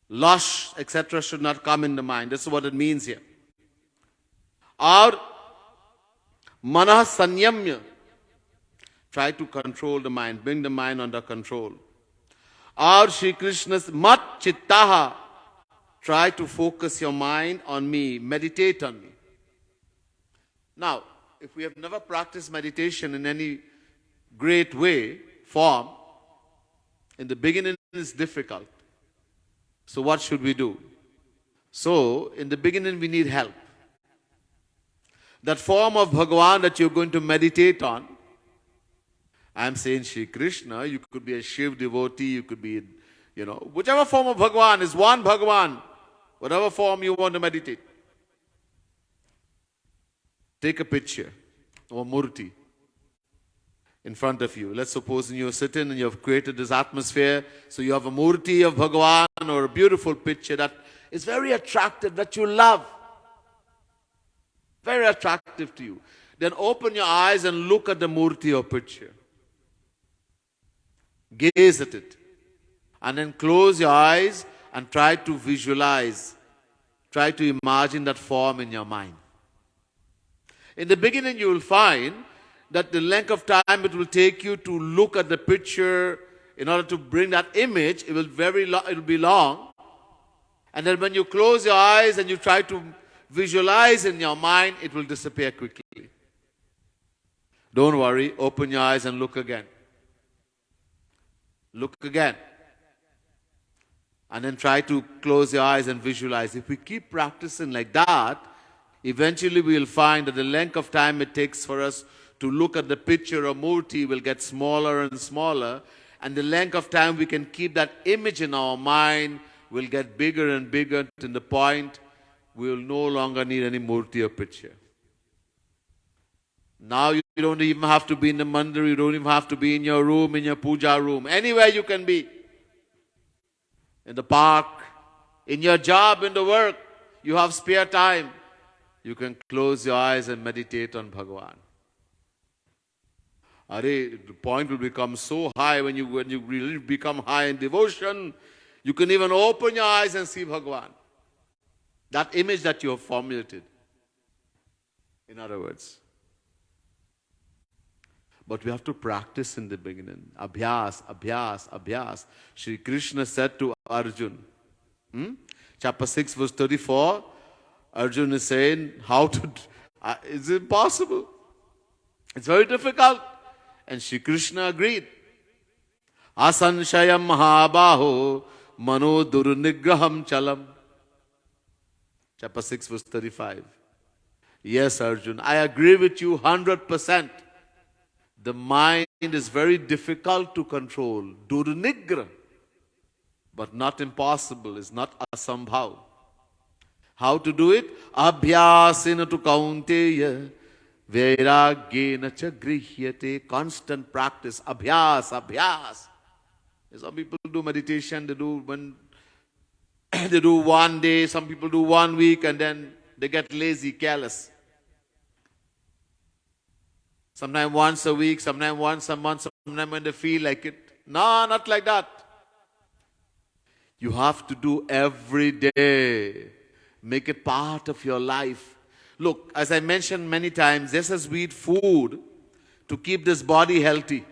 Lust, etc. should not come in the mind. This is what it means here. Or manah sanyamya. Try to control the mind, bring the mind under control. Or Shri Krishna's mat chittaha. Try to focus your mind on me, meditate on me. Now, if we have never practiced meditation in any great form, in the beginning it's difficult. So what should we do? So, in the beginning we need help. That form of Bhagavan that you're going to meditate on, I'm saying Shri Krishna, you could be a Shiv devotee, you could be, whichever form of Bhagavan is one Bhagavan, whatever form you want to meditate. Take a picture or murti in front of you. Let's suppose you're sitting and you've created this atmosphere. So you have a murti of Bhagavan or a beautiful picture that is very attractive, that you love. Very attractive to you. Then open your eyes and look at the murti or picture. Gaze at it. And then close your eyes and try to visualize. Try to imagine that form in your mind. In the beginning you will find that the length of time it will take you to look at the picture in order to bring that image, it will be long. And then when you close your eyes and you try to visualize in your mind, it will disappear quickly. Don't worry, open your eyes and look again. Look again. And then try to close your eyes and visualize. If we keep practicing like that, eventually we will find that the length of time it takes for us to look at the picture or murti will get smaller and smaller. And the length of time we can keep that image in our mind will get bigger and bigger to the point we will no longer need any murti or picture. Now you don't even have to be in the mandir, you don't even have to be in your room, in your puja room. Anywhere you can be. In the park, in your job, in the work, you have spare time. You can close your eyes and meditate on Bhagavan. The point will become so high when you really become high in devotion, you can even open your eyes and see Bhagavan. That image that you have formulated. In other words. But we have to practice in the beginning. Abhyas, abhyas, abhyas. Shri Krishna said to Arjun, chapter 6 verse 34, Arjun is saying, how to, it's impossible. It's very difficult. And Shri Krishna agreed. Asanshayam mahabaho mano durnigraham chalam. Chapter 6 verse 35. Yes, Arjun, I agree with you 100%. The mind is very difficult to control. Durnigra. But not impossible. It's not asambhav. How to do it? Abhyasena tu kaunteya. Vairagyena cha grihyate. Constant practice. Abhyas, abhyas. Some people do meditation, they do one day, some people do 1 week, and then they get lazy, careless. Sometimes once a week, sometimes once a month, sometimes when they feel like it. No, not like that. You have to do every day. Make it part of your life. Look, as I mentioned many times, just as we eat food to keep this body healthy.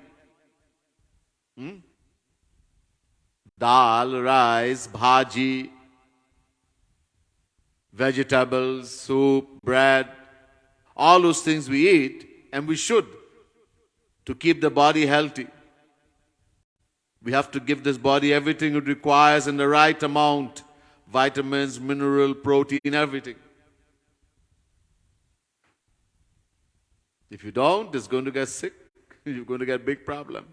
Dal, rice, bhaji, vegetables, soup, bread, all those things we eat, and we should, to keep the body healthy. We have to give this body everything it requires in the right amount. Vitamins, mineral, protein, everything. If you don't, it's going to get sick. You're going to get a big problem.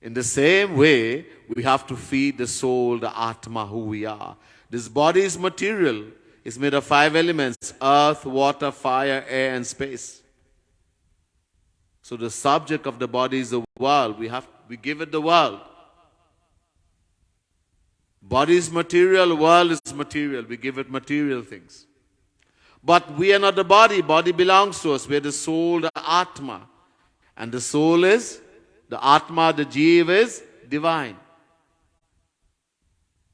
In the same way, we have to feed the soul, the Atma, who we are. This body is material. It's made of 5 elements: earth, water, fire, air, and space. So the subject of the body is the world. We give it the world. Body is material, world is material. We give it material things. But we are not the body. Body belongs to us. We are the soul, the Atma. And the soul is, the Atma, the Jeev is divine.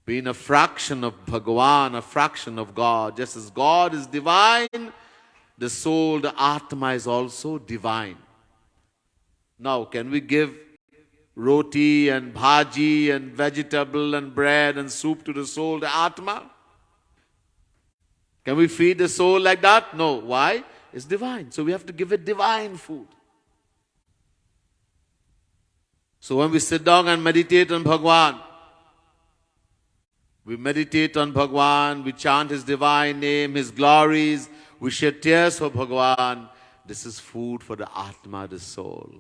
Being a fraction of Bhagavan, a fraction of God. Just as God is divine, the soul, the Atma is also divine. Now, can we give roti and bhaji and vegetable and bread and soup to the soul, the Atma? Can we feed the soul like that? No. Why? It's divine. So we have to give it divine food. So when we sit down and meditate on Bhagavan, we meditate on Bhagavan, we chant His divine name, His glories, we shed tears for Bhagavan. This is food for the Atma, the soul.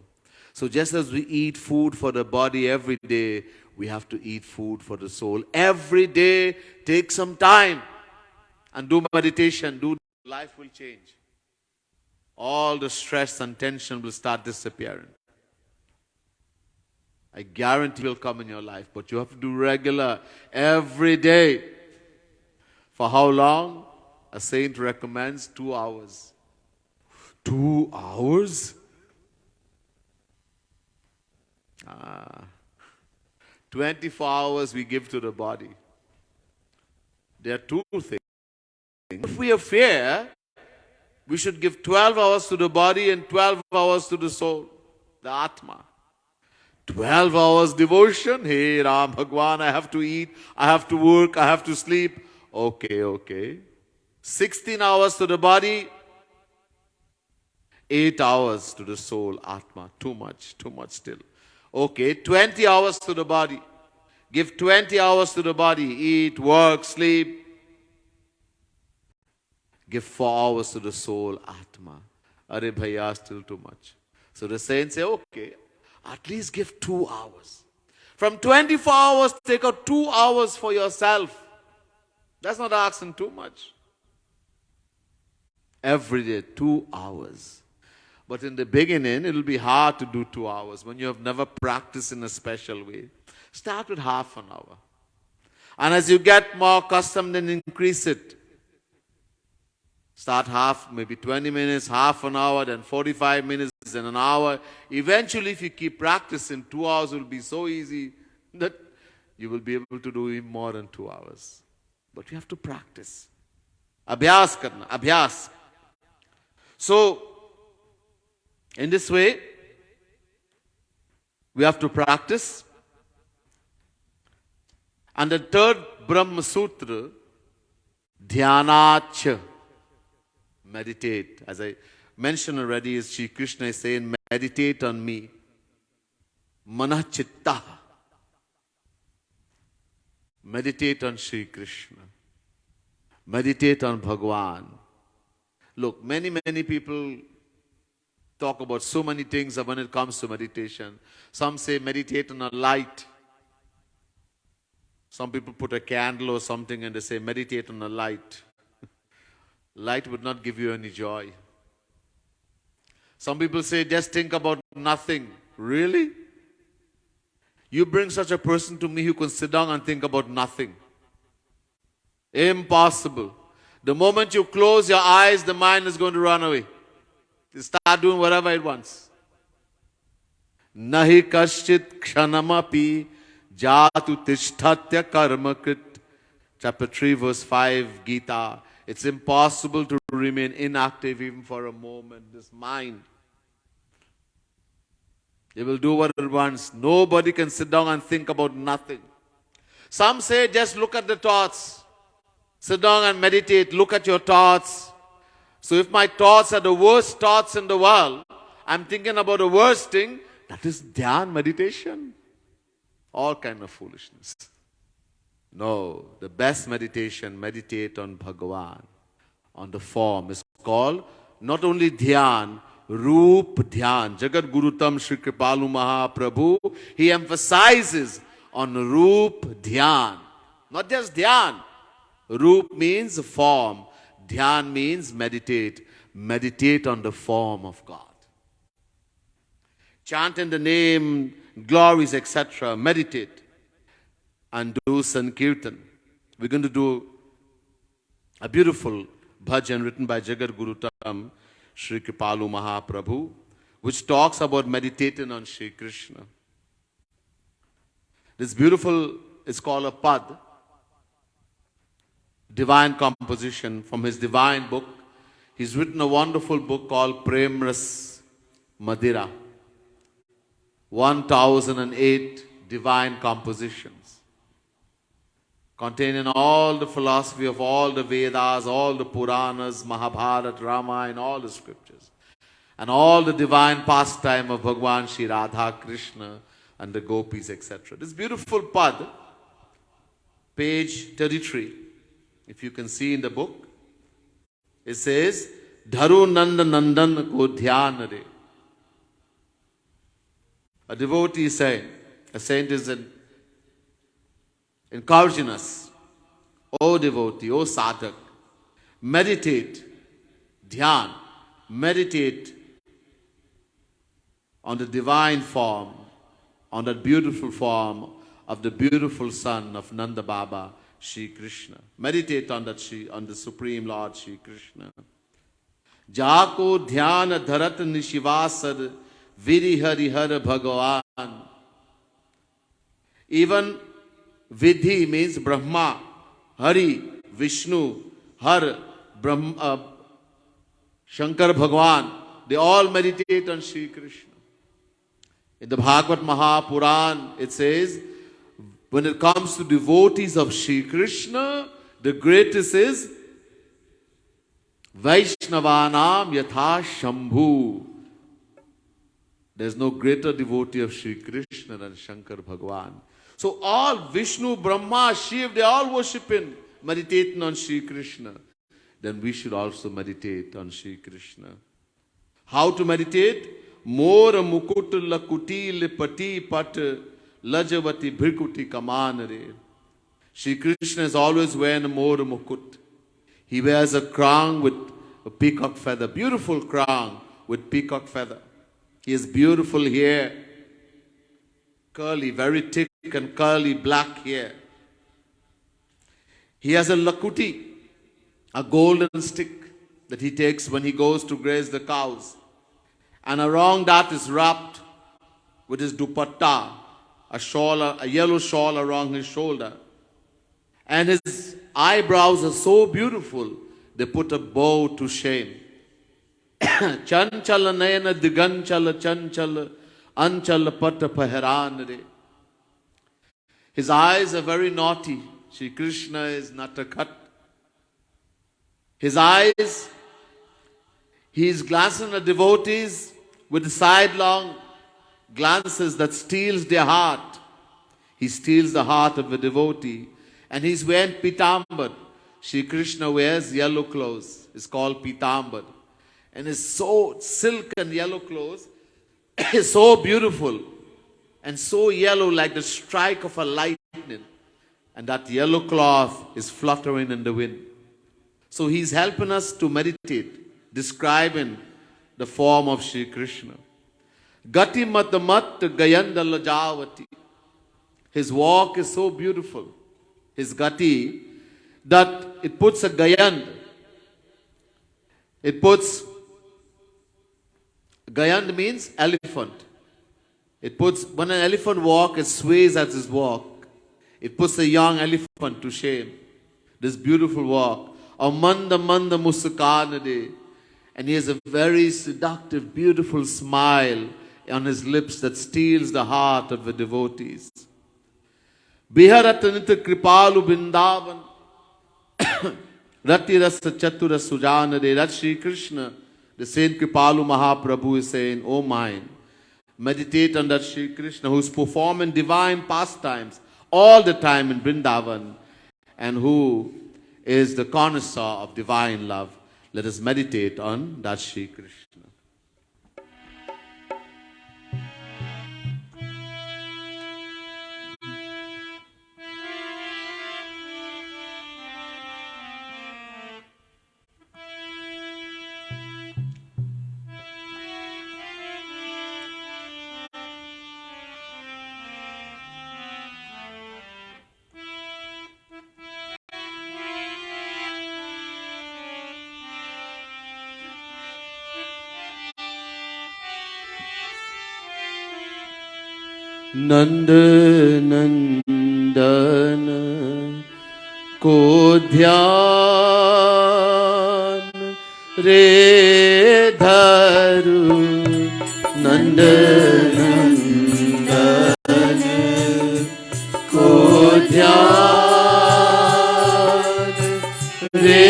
So just as we eat food for the body every day, we have to eat food for the soul. Every day, take some time and do meditation. Life will change. All the stress and tension will start disappearing. I guarantee it will come in your life, but you have to do regular, every day. For how long? A saint recommends 2 hours. 2 hours? 24 hours we give to the body. There are 2 things. If we have fear, we should give 12 hours to the body and 12 hours to the soul, the Atma. 12 hours devotion. Hey Ram Bhagwan, I have to eat, I have to work, I have to sleep. Okay. 16 hours to the body, 8 hours to the soul, Atma. Too much still. Okay, 20 hours to the body. Give 20 hours to the body. Eat, work, sleep. Give 4 hours to the soul, Atma. Are bhaiya, still too much. So the saints say, okay, At least give 2 hours. From 24 hours, take out 2 hours for yourself. That's not asking too much. Every day, 2 hours. But in the beginning, it will be hard to do 2 hours when you have never practiced in a special way. Start with half an hour. And as you get more accustomed, then increase it. Start half, maybe 20 minutes, half an hour, then 45 minutes, then an hour. Eventually, if you keep practicing, 2 hours will be so easy that you will be able to do even more than 2 hours. But you have to practice. Abhyas karna, abhyas. So, in this way, we have to practice. And the third Brahma Sutra, Dhyanach, meditate. As I mentioned already, is Sri Krishna is saying, meditate on me. Manah chitta. Meditate on Sri Krishna. Meditate on Bhagwan. Look, many people talk about so many things when it comes to meditation. Some say meditate on a light. Some people put a candle or something and they say meditate on a light. Light would not give you any joy. Some people say just think about nothing. Really? You bring such a person to me who can sit down and think about nothing. Impossible. The moment you close your eyes, the mind is going to run away. You start doing whatever it wants. Nahi kashchit kshanamapi jatu tishthatya karmakrit. Chapter 3, verse 5, Gita. It's impossible to remain inactive even for a moment. This mind, it will do what it wants. Nobody can sit down and think about nothing. Some say just look at the thoughts. Sit down and meditate. Look at your thoughts. So if my thoughts are the worst thoughts in the world, I'm thinking about the worst thing, that is dhyan, meditation. All kind of foolishness. No, the best meditation, meditate on Bhagavan, on the form. Is called not only dhyan, roop dhyan. Jagat Gurutam Shri Kripalu Mahaprabhu, he emphasizes on roop dhyan. Not just dhyan. Roop means form. Dhyan means meditate. Meditate on the form of God. Chant in the name, glories, etc. Meditate. And do Sankirtan. We're going to do a beautiful bhajan written by Jagat Gurutam Shri Kripalu Mahaprabhu, which talks about meditating on Shri Krishna. This beautiful is called a pad, divine composition from his divine book. He's written a wonderful book called Premras Madira. 1008 divine compositions, containing all the philosophy of all the Vedas, all the Puranas, Mahabharata, Ramayana, all the scriptures, and all the divine pastime of Bhagwan Shri Radha Krishna and the gopis, etc. This beautiful pad, page 33, if you can see in the book, it says, Dharu Nanda Nandan ko dhyan re. A devotee is saying, a saint is encouraging us, O devotee, O sadhak, meditate, dhyan, meditate on the divine form, on that beautiful form of the beautiful son of Nanda Baba, Shri Krishna. Meditate on that on the Supreme Lord Shri Krishna. Jako dhyan dharat nishivasar viri hari har Bhagavan. Even Vidhi means Brahma, Hari, Vishnu, Har, Brahma, Shankar Bhagwan. They all meditate on Shri Krishna. In the Bhagavad Mahapuran, it says, when it comes to devotees of Shri Krishna, the greatest is Vaishnavanam Yatha Shambhu. There is no greater devotee of Shri Krishna than Shankar Bhagwan. So all Vishnu, Brahma, Shiv, they all worship Him, meditating on Shri Krishna. Then we should also meditate on Shri Krishna. How to meditate? मोर मुकुट लकुटी लिपटी pat lajavati bhirkuti kaman re. Shri Krishna is always wearing a mor mukut. He wears a crown with a peacock feather, beautiful crown with peacock feather. He has beautiful hair, curly, very thick and curly black hair. He has a lakuti, a golden stick that he takes when he goes to graze the cows. And around that is wrapped with his dupatta, a shawl, a yellow shawl around his shoulder. And his eyebrows are so beautiful, they put a bow to shame. Chanchala nayana diganchala chanchala anchala pata paharan re. His eyes are very naughty. Shri Krishna is natakat. His eyes, he is glancing at devotees with sidelong glances that steals their heart. He steals the heart of a devotee. And he's wearing pitambar. Shri Krishna wears yellow clothes. It's called pitambar. And it's so silk and yellow clothes. It's so beautiful. And so yellow like the strike of a lightning. And that yellow cloth is fluttering in the wind. So he's helping us to meditate, describing the form of Shri Krishna. Gati mat mat gayandala javati. His walk is so beautiful. His gati, that it puts a gayand. Gayand means elephant. When an elephant walks, it sways as his walk. It puts a young elephant to shame. This beautiful walk. Manda manda musakanade. And he has a very seductive, beautiful smile on his lips that steals the heart of the devotees. Biharatanita kripalu bindavan. Rati rasa chatura sujanade. That Shri Krishna, the Saint Kripalu Mahaprabhu is saying, oh mine, meditate on that Shri Krishna who is performing divine pastimes all the time in Vrindavan and who is the connoisseur of divine love. Let us meditate on that Shri Krishna. नंद नंदन को ध्यान रे धरु नंद नंदन को ध्यान रे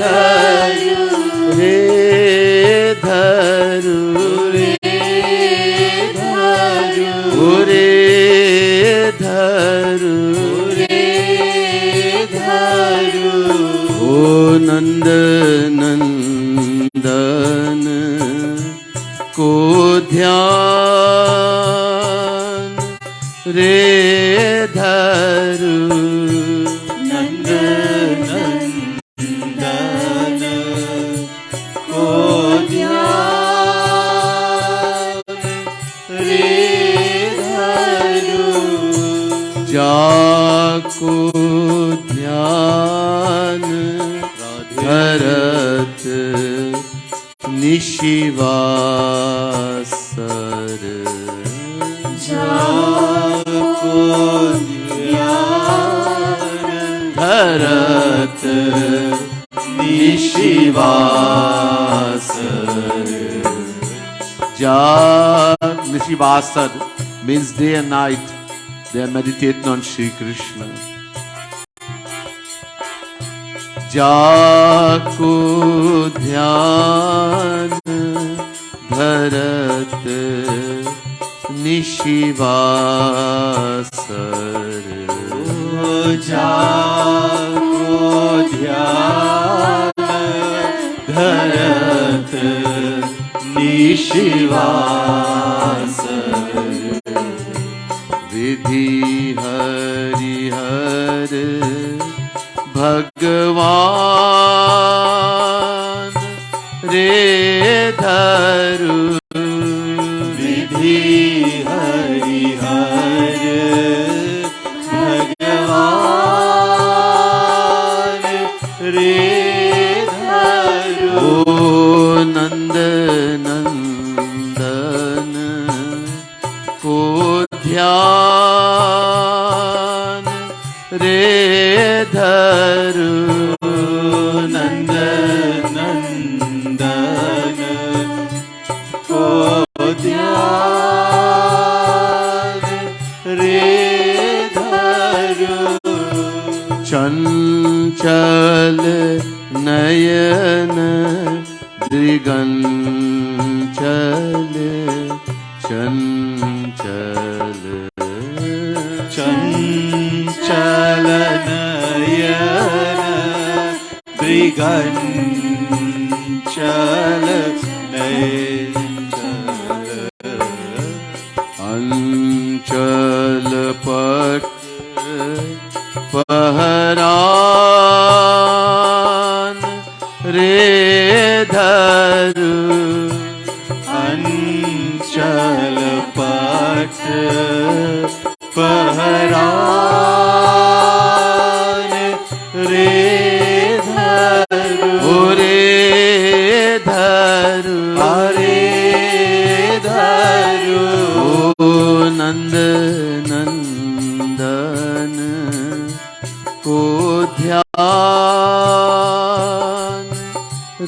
धरु नंद नंदन को ध्यान रे धरु नंद नंदन को ध्यान रे धरु जाको ध्यान धरत निशिवासर जाको ध्यान धरत निशिवासर Nishivasad means day and night they are meditating on Shri Krishna. जाको ध्यान धरत निशिवासर जाको ध्यान धरत विश्वास विधि हरिहर भगवान रे धरु विधि हरिहर भगवान रे धरु। ओ नंद नंदन को ध्यान रे धरु नंद नंदन को ध्यान रे धरु। चंचल नयन दिगंचल चंचल चंचल नयन दिगंचल नयनचल अंचल पट पहरान रे धरु अंचल पट पहरान रे धरु। रे धरु हरे धरु। ओ नंद नंदन को ध्यान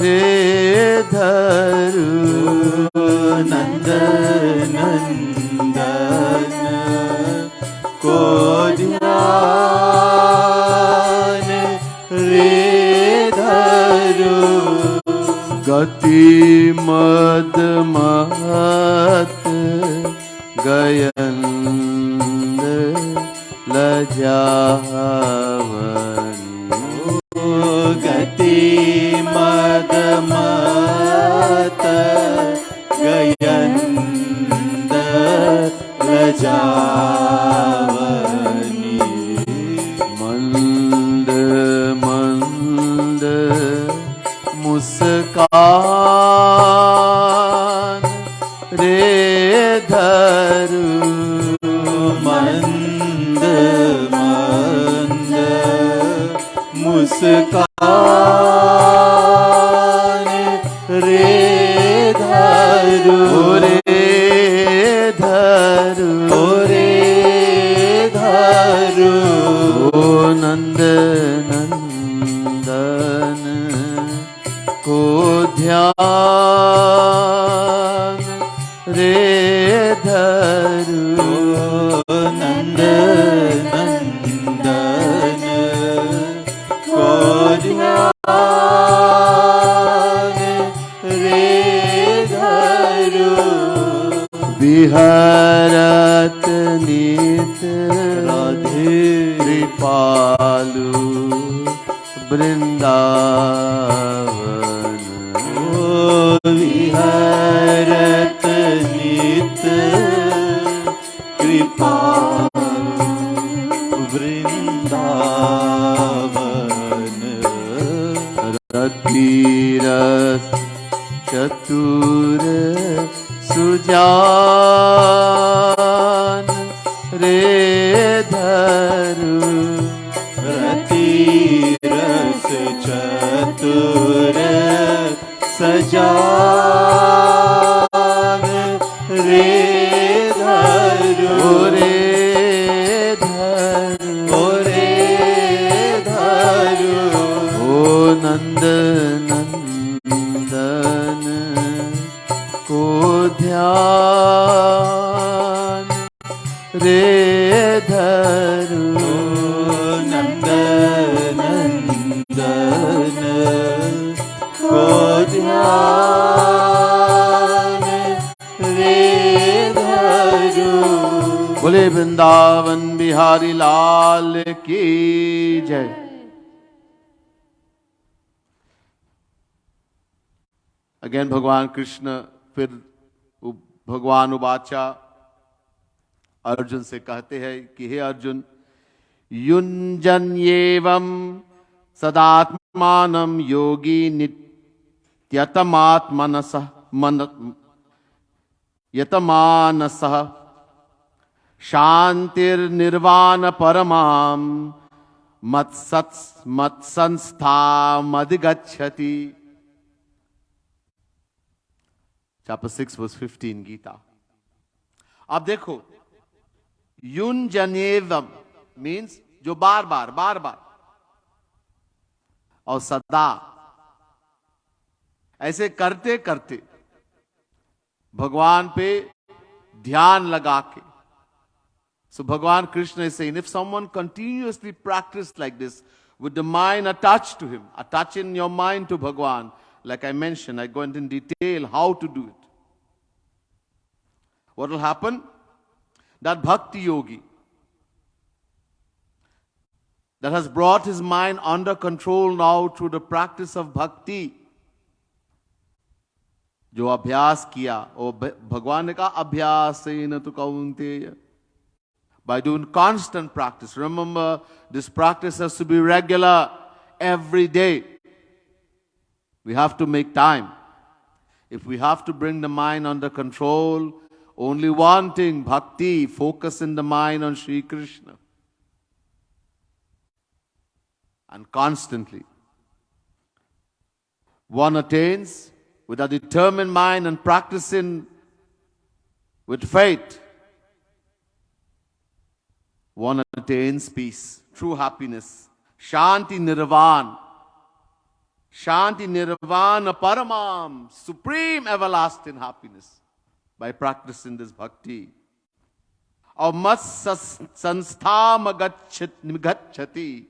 रे धरु नंद नंदन को ध्यान रे धरु। गति मद महत गयंद लजावनी गति मद मत गयंद लजावनी। मंद मंद मुस्कान रे धरु मंद मंद मुस्कान रे धरु। रे धरु रे धरु। ओ नंद नंदन को ध्यान रे धरु नंद नंदन को ध्यान रे धरु। विहरत नित राधे कृपालु वृंदावन विहरत नित कृपा वृंदावन। रतिरस चतुर सुजान रे धरु रतिरस चतुर सजान रे धरु। रे धरु रे धरु। ओ नंद नंदन को ध्यान रे धरु नंद नंदन को ध्यान रे धरु। बोले वृंदावन बिहारी लाल की जय। Again, Bhagavan Krishna फिर भगवान उवाचा अर्जुन से कहते हैं कि हे अर्जुन, युञ्जन्येवं सदात्मानं योगी नित्यतमात्मनसः यतमानसः शांतिर्निर्वाण परमां मत्संस्थामधिगच्छति. Chapter 6 verse 15 Gita. अब देखो, युञ्जन्येवम मीन्स जो बार बार और सदा, ऐसे करते करते भगवान पे ध्यान लगा के. So Bhagavan Krishna is saying, if someone continuously practice like this, with the mind attached to him, attaching your mind to Bhagavan, like I mentioned, I go into in detail how to do it. What will happen? That bhakti yogi that has brought his mind under control now through the practice of bhakti, जो अभ्यास किया, और भगवान ने कहा अभ्यासेन तु कौन्तेय, by doing constant practice. Remember, this practice has to be regular every day. We have to make time. If we have to bring the mind under control, only one thing, bhakti, focus in the mind on Sri Krishna. And constantly, one attains with a determined mind and practicing with faith. One attains peace, true happiness, shanti nirvana paramam, supreme everlasting happiness, by practicing this bhakti. Or sanstha gacchati,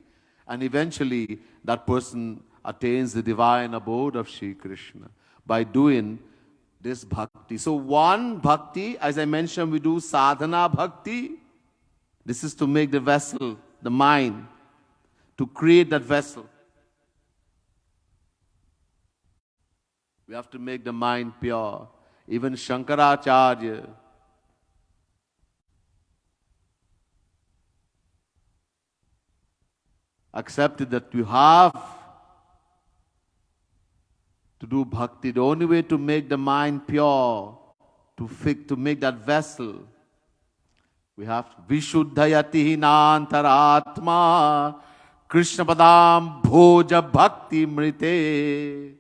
and eventually that person attains the divine abode of Sri Krishna by doing this bhakti. So one bhakti, as I mentioned, we do sadhana bhakti. This is to make the vessel, the mind, to create that vessel. We have to make the mind pure. Even Shankaracharya accepted that you have to do bhakti. The only way to make the mind pure, to make that vessel, we have Vishuddhayati Hinantaratma Krishna Padam Bhoja Bhakti Mrite.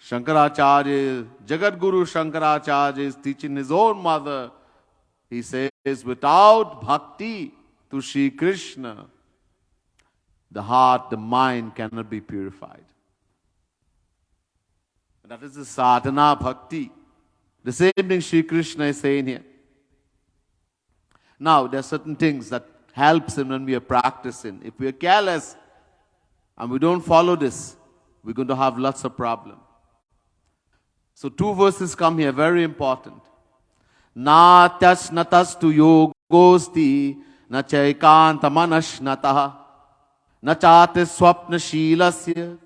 Shankaracharya, Jagat Guru Shankaracharya is teaching his own mother. He says, without bhakti to Sri Krishna, the heart, the mind cannot be purified. That is the sadhana bhakti. The same thing Sri Krishna is saying here. Now, there are certain things that helps him when we are practicing. If we are careless and we don't follow this, we're going to have lots of problems. So 2 verses come here, very important. Na tasnatastu yogosti na chaikanta manashnataha na chate swapna shilasya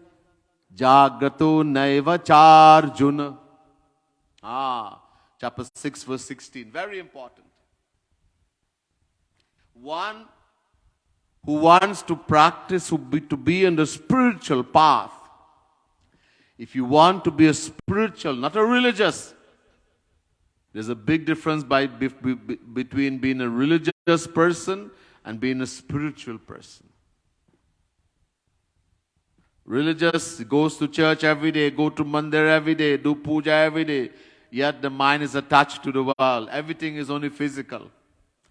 jagrato naiva charjuna. Chapter 6 verse 16, very important. One who wants to practice, to be on the spiritual path. If you want to be a spiritual, not a religious, there's a big difference between being a religious person and being a spiritual person. Religious goes to church every day, go to Mandir every day, do puja every day, yet the mind is attached to the world. Everything is only physical.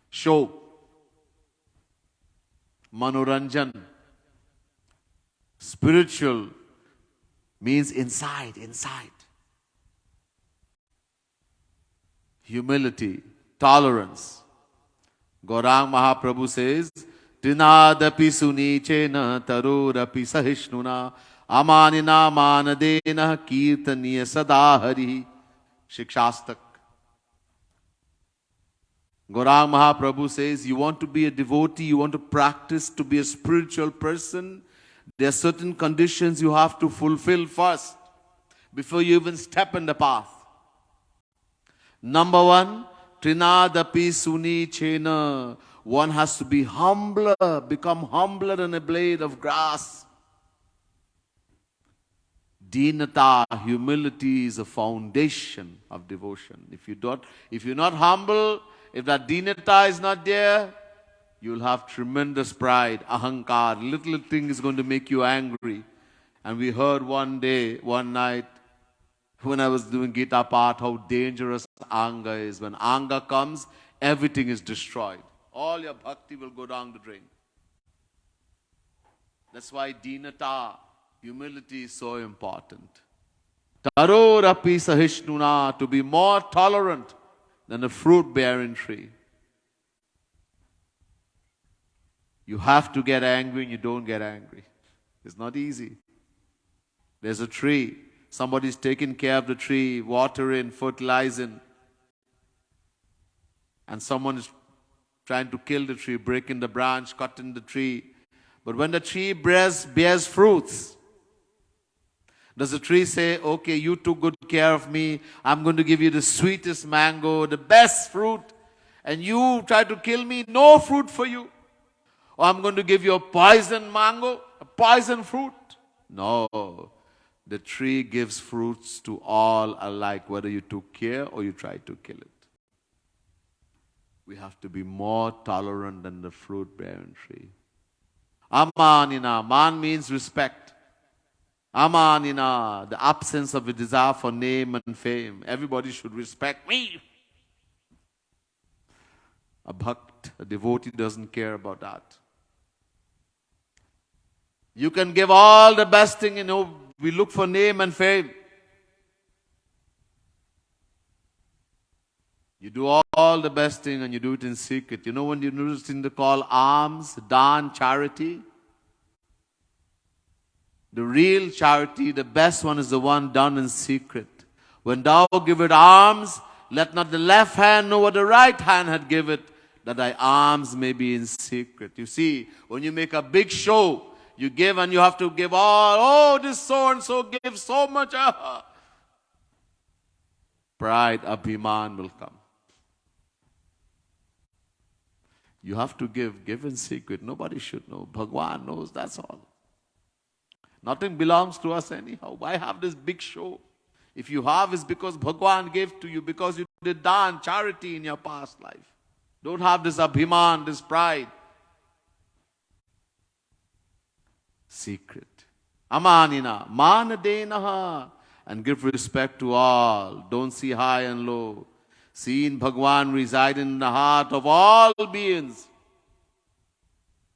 Show. Manoranjan. Spiritual means inside. Humility, tolerance. Gaurang Mahaprabhu says, Trinadapi sunichena tarorapi sahishnuna amanina manadena kirtaniya sadahari. Shikshastak. Gaurang Mahaprabhu says, you want to be a devotee, you want to practice to be a spiritual person, there are certain conditions you have to fulfill first before you even step in the path. Number one, Trinidad suni chena. One has to be humbler, become humbler than a blade of grass. Dinata, humility is a foundation of devotion. If you're not humble, if that dinata is not there, you'll have tremendous pride, ahankar. Little thing is going to make you angry. And we heard one night, when I was doing Gita Paath, how dangerous anger is. When anger comes, everything is destroyed. All your bhakti will go down the drain. That's why dinata, humility, is so important. Tarorapi sahishnuna, to be more tolerant than a fruit-bearing tree. You have to get angry and you don't get angry. It's not easy. There's a tree. Somebody's taking care of the tree, watering, fertilizing. And someone is trying to kill the tree, breaking the branch, cutting the tree. But when the tree bears fruits, does the tree say, okay, you took good care of me, I'm going to give you the sweetest mango, the best fruit, and you try to kill me, no fruit for you? Or I'm going to give you a poison mango, a poison fruit? No. The tree gives fruits to all alike, whether you took care or you tried to kill it. We have to be more tolerant than the fruit-bearing tree. Amanina. Man means respect. Amanina, the absence of a desire for name and fame. Everybody should respect me. A bhakt, a devotee, doesn't care about that. You can give all the best thing, we look for name and fame. You do all the best thing and you do it in secret. When you notice in the call alms, dan, charity, the real charity, the best one is the one done in secret. When thou give it alms, let not the left hand know what the right hand had give it, that thy alms may be in secret. You see, when you make a big show, you give and you have to give all, this so-and-so gives so much. Pride, abhiman will come. You have to give in secret. Nobody should know. Bhagwan knows, that's all. Nothing belongs to us anyhow. Why have this big show? If you have, it's because Bhagwan gave to you, because you did dan, charity in your past life. Don't have this abhiman, this pride. Secret. Amanina, manadenaha, and give respect to all. Don't see high and low. See in Bhagwan residing in the heart of all beings.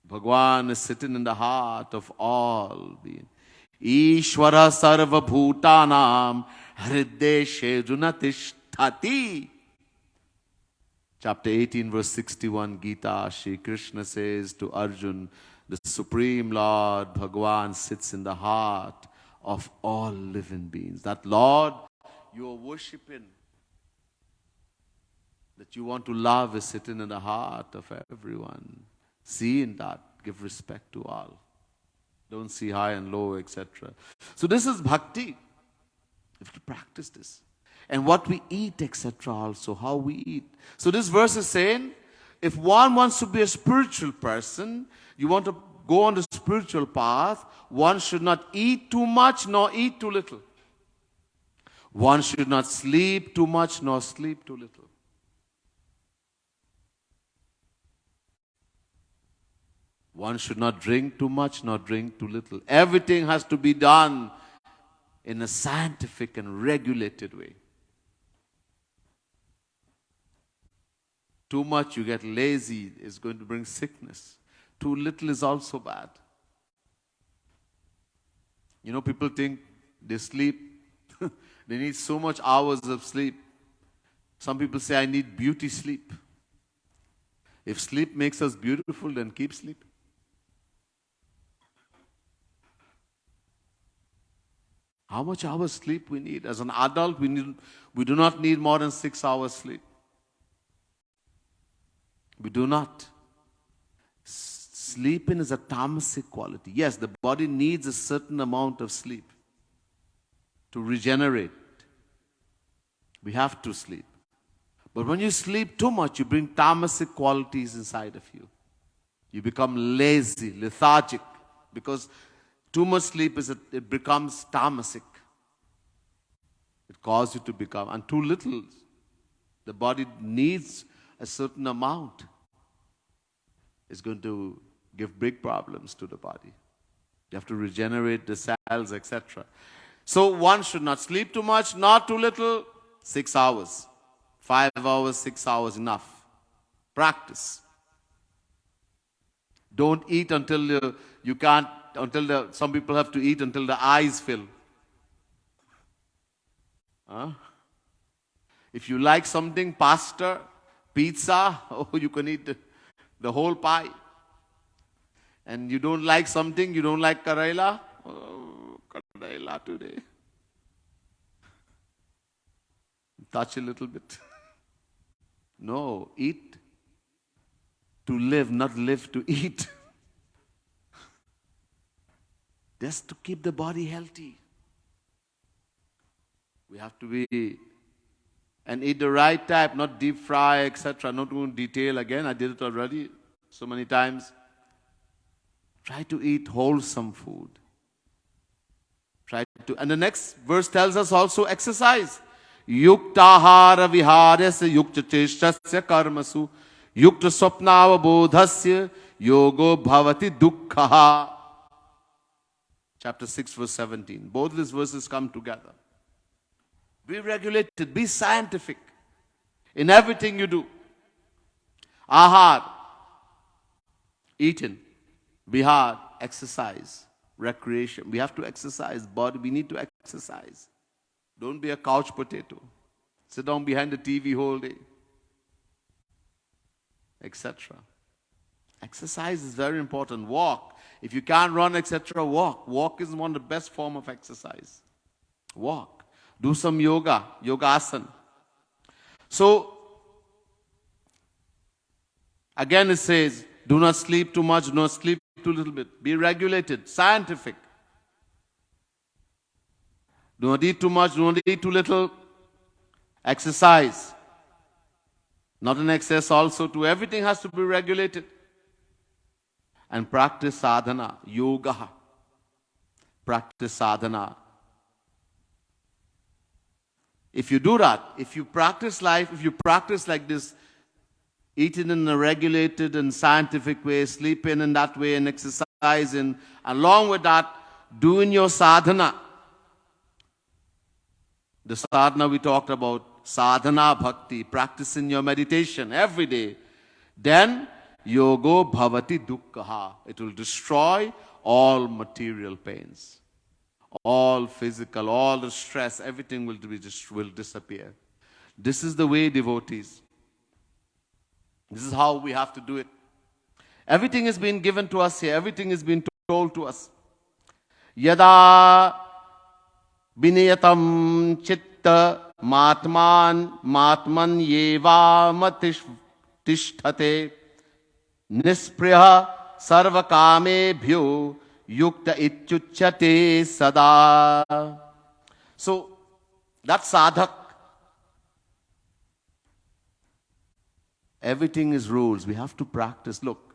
Bhagwan is sitting in the heart of all beings. Ishvara sarva bhutanam hrideshe runatishtati. Chapter 18, verse 61, Gita, Shri Krishna says to Arjun, the Supreme Lord, Bhagwan, sits in the heart of all living beings. That Lord you are worshipping, that you want to love, is sitting in the heart of everyone. See in that, give respect to all. Don't see high and low, etc. So this is bhakti. You have to practice this. And what we eat, etc. also, how we eat. So this verse is saying, if one wants to be a spiritual person, you want to go on the spiritual path, one should not eat too much nor eat too little. One should not sleep too much nor sleep too little. One should not drink too much nor drink too little. Everything has to be done in a scientific and regulated way. Too much, you get lazy, it's going to bring sickness. Too little is also bad. People think they sleep, they need so much hours of sleep. Some people say, I need beauty sleep. If sleep makes us beautiful, then keep sleeping. How much hours sleep we need? As an adult, we do not need more than 6 hours sleep. We do not. Sleeping is a tamasic quality. Yes, the body needs a certain amount of sleep to regenerate. We have to sleep. But when you sleep too much, you bring tamasic qualities inside of you. You become lazy, lethargic, because too much sleep it becomes tamasic. It causes you to become, and too little. The body needs a certain amount. It's going to give big problems to the body. You have to regenerate the cells, etc. So one should not sleep too much, not too little. 6 hours, 5 hours, 6 hours, enough. Practice. Don't eat until you can't, some people have to eat until the eyes fill. Huh? If you like something, pasta, pizza, oh, you can eat the whole pie. And you don't like something, you don't like Karela, oh, Karela today. Touch a little bit. No, eat to live, not live to eat. Just to keep the body healthy. We have to be, and eat the right type, not deep fry, etc. Not going to detail again, I did it already so many times. Try to eat wholesome food. And the next verse tells us also exercise. Yuktahara viharasya yukta cheshtasya karmasu yukta swapnava bodhasya yogo bhavati dukkha. Chapter 6 verse 17. Both these verses come together. Be regulated, be scientific in everything you do. Ahar, eating. Bihar, exercise, recreation. We have to exercise, body. We need to exercise. Don't be a couch potato. Sit down behind the TV whole day, etc. Exercise is very important. Walk. If you can't run, etc., walk. Walk is one of the best form of exercise. Walk. Do some yoga, yogasana. So, again it says, do not sleep too much, do not sleep too little bit. Be regulated, scientific. Do not eat too much, do not eat too little. Exercise. Not in excess also too. Everything has to be regulated. And practice sadhana, yoga. Practice sadhana. If you do that, if you practice life, if you practice like this, eating in a regulated and scientific way, sleeping in that way and exercising, along with that, doing your sadhana. The sadhana we talked about, sadhana bhakti, practicing your meditation every day. Then, yogo bhavati dukkha. It will destroy all material pains. All physical, all the stress, everything will disappear. This is the way, devotees. This is how we have to do it. Everything has been given to us here. Everything has been told to us. Yada biniyatam chitta matman yeva matishthate nispriya sarvakamebhyo yukta ityuchyate sada. So, that sadhak, everything is rules. We have to practice. Look,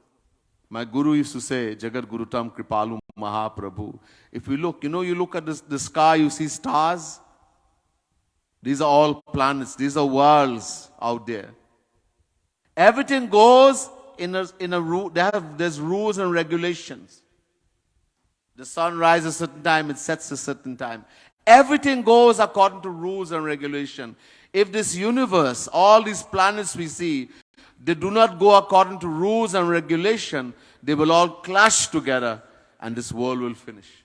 my guru used to say, Jagat Gurutam Kripalu Mahaprabhu. If you look, you look at the sky, you see stars. These are all planets. These are worlds out there. Everything goes in a rule. There's rules and regulations. The sun rises a certain time, it sets a certain time. Everything goes according to rules and regulation. If this universe, all these planets we see, they do not go according to rules and regulation, they will all clash together and this world will finish.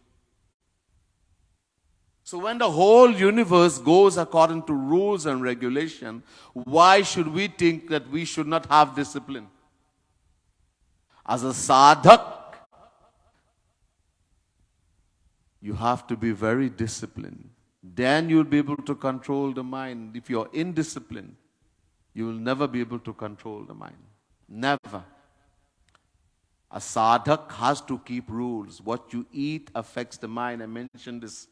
So when the whole universe goes according to rules and regulation, why should we think that we should not have discipline? As a sadhak, you have to be very disciplined. Then you'll be able to control the mind. If you're indisciplined, you will never be able to control the mind. Never. A sadhak has to keep rules. What you eat affects the mind. I mentioned this.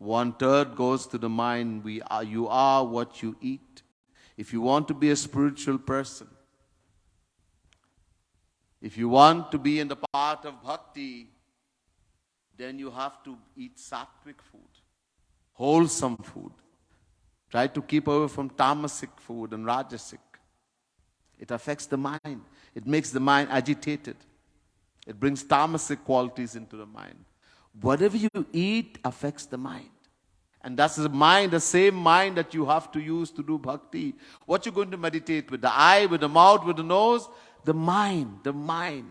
1/3 goes to the mind. You are what you eat. If you want to be a spiritual person, if you want to be in the path of bhakti, then you have to eat sattvic food, wholesome food. Try to keep away from tamasic food and rajasic. It affects the mind. It makes the mind agitated. It brings tamasic qualities into the mind. Whatever you eat affects the mind. And that's the mind, the same mind that you have to use to do bhakti. What you're going to meditate with? The eye, with the mouth, with the nose? The mind, the mind.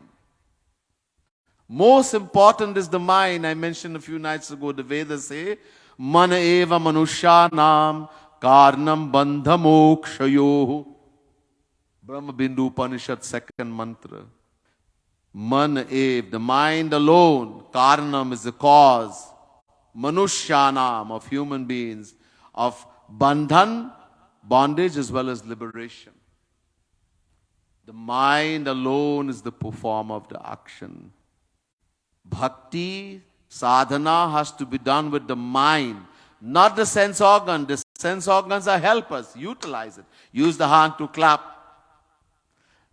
Most important is the mind. I mentioned a few nights ago, the Vedas say, Mana eva manushyanam karnam bandha mokshayoh. Brahma Bindu Upanishad, second mantra. Man ev, the mind alone, karnam is the cause, manushyanam, of human beings, of bandhan, bondage as well as liberation. The mind alone is the performer of the action. Bhakti, sadhana has to be done with the mind, not the sense organ. The sense organs are helpers. Utilize it. Use the hand to clap,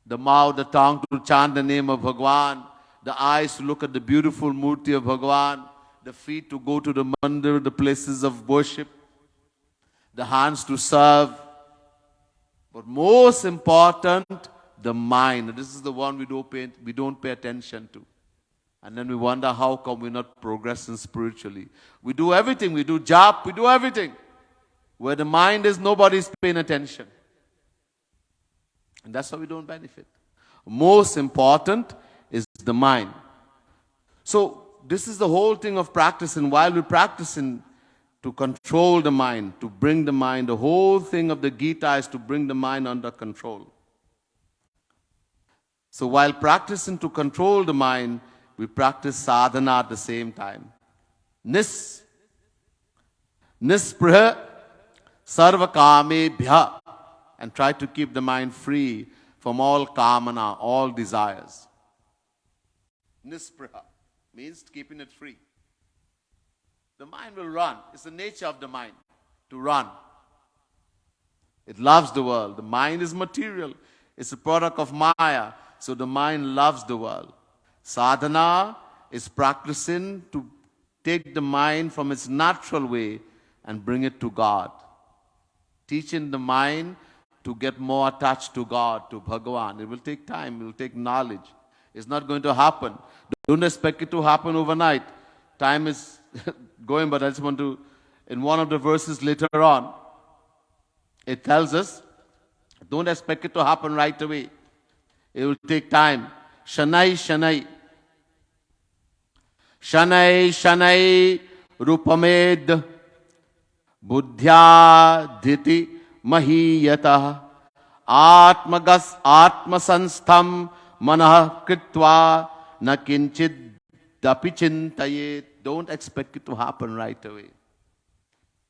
the mouth, the tongue to chant the name of Bhagwan, the eyes to look at the beautiful murti of Bhagwan, the feet to go to the mandir, the places of worship, the hands to serve. But most important, the mind. This is the one we don't pay attention to. And then we wonder how come we're not progressing spiritually. We do everything. We do jap, we do everything. Where the mind is, nobody's paying attention. And that's how we don't benefit. Most important is the mind. So this is the whole thing of practicing. While we're practicing to control the mind, to bring the mind, the whole thing of the Gita is to bring the mind under control. So while practicing to control the mind, we practice sadhana at the same time. Nispriha sarva kamebhya, and try to keep the mind free from all kamana, all desires. Nispriha means keeping it free. The mind will run. It's the nature of the mind to run. It loves the world. The mind is material. It's a product of Maya. So the mind loves the world. Sadhana is practicing to take the mind from its natural way and bring it to God. Teaching the mind to get more attached to God, to Bhagavan. It will take time. It will take knowledge. It's not going to happen. Don't expect it to happen overnight. Time is going, but I just want to, in one of the verses later on, it tells us, don't expect it to happen right away. It will take time. Shanai, Shanai. Shanai, Shanai, Rupamed, Buddhya, Dhiti, Mahiyatah, Atmagas, Atmasanstham, Manah, Kritva, Nakinchid, Dapichintayet. Don't expect it to happen right away.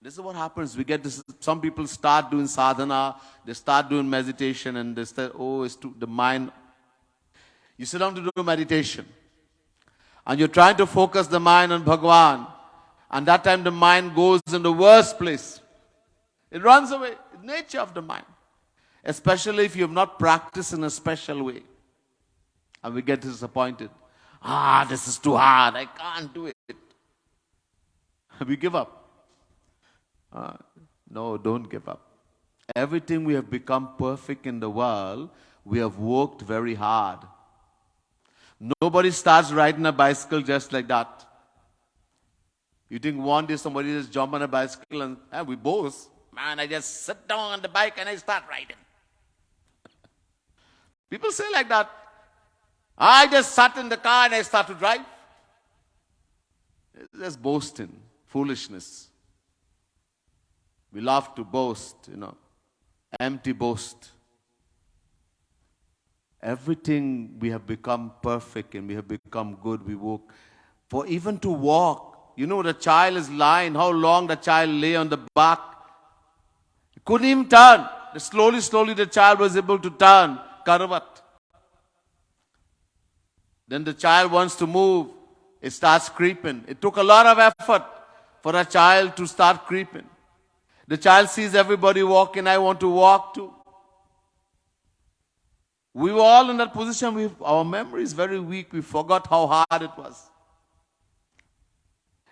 This is what happens. We get this. Some people start doing sadhana, they start doing meditation, and they say, oh, it's too, the mind. You sit down to do meditation, and you're trying to focus the mind on Bhagavan, and that time the mind goes in the worst place. It runs away. It's the nature of the mind. Especially if you have not practiced in a special way. And we get disappointed. This is too hard. I can't do it. We give up. No, don't give up. Everything we have become perfect in the world, we have worked very hard. Nobody starts riding a bicycle just like that. You think one day somebody just jump on a bicycle and we boast. Man, I just sit down on the bike and I start riding. People say like that. I just sat in the car and I start to drive. It's just boasting, foolishness. We love to boast, empty boast. Everything we have become perfect and we have become good, we walk. For even to walk, the child is lying, how long the child lay on the back. He couldn't even turn. Slowly the child was able to turn, karavat. Then the child wants to move. It starts creeping. It took a lot of effort for a child to start creeping. The child sees everybody walking, I want to walk too. We were all in that position. Our memory is very weak. We forgot how hard it was.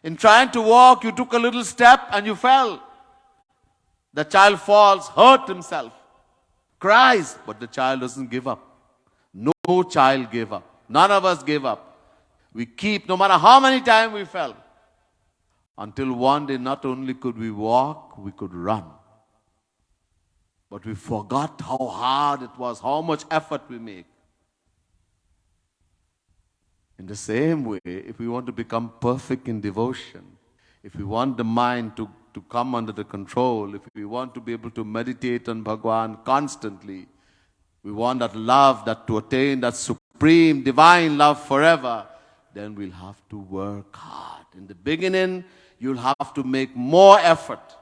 In trying to walk, you took a little step and you fell. The child falls, hurt himself, cries, but the child doesn't give up. No child gave up. None of us gave up. We keep, no matter how many times we fell, until one day not only could we walk, we could run. But we forgot how hard it was, how much effort we make. In the same way, if we want to become perfect in devotion, if we want the mind to come under the control, if we want to be able to meditate on Bhagwan constantly, we want that love, that to attain that supreme divine love forever, then we'll have to work hard. In the beginning, you'll have to make more effort.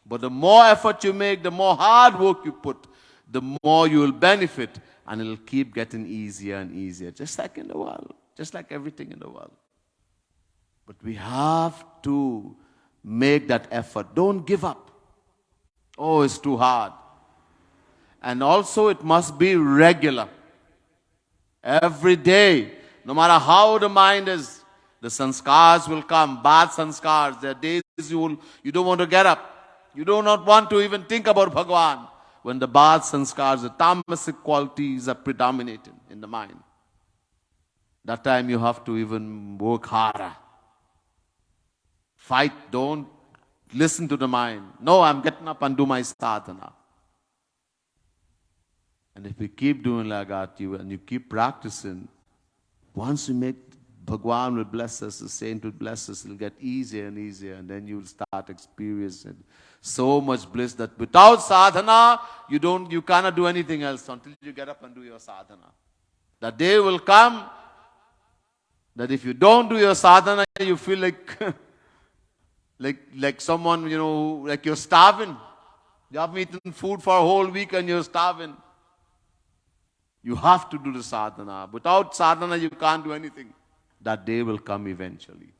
But the more effort you make, the more hard work you put, the more you will benefit, and it'll keep getting easier and easier, just like in the world, just like everything in the world. But we have to make that effort. Don't give up. Oh, it's too hard. And also it must be regular. Every day, no matter how the mind is, the sanskars will come, bad sanskars. There are days you don't want to get up. You do not want to even think about Bhagwan. When the bad sanskars, the tamasic qualities are predominating in the mind. That time you have to even work harder. Fight, don't listen to the mind. No, I'm getting up and do my sadhana. And if we keep doing like that, and you keep practicing, once you make Bhagwan will bless us, the saint will bless us, it'll get easier and easier, and then you'll start experiencing so much bliss that without sadhana, you cannot do anything else until you get up and do your sadhana. The day will come that if you don't do your sadhana, you feel like someone, like you're starving. You haven't eaten food for a whole week and you're starving. You have to do the sadhana. Without sadhana, you can't do anything. That day will come eventually.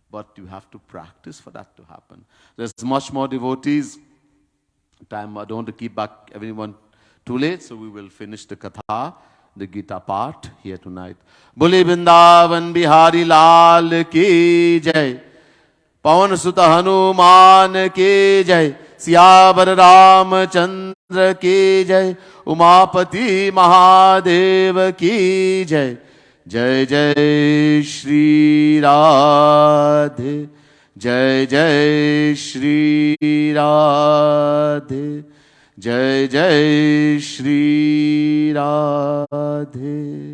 But you have to practice for that to happen. There's much more devotees. I don't want to keep back everyone too late, so we will finish the katha, the Gita Paath here tonight. Boli Vrindavan Bihari Lal ki jai. Pawan Sutta Hanuman ki jai. Siyavar Ramchandra ki jai. Umapati Mahadev ki jai. Jai Jai Shri Radhe, Jai Jai Shri Radhe, Jai Jai Shri Radhe.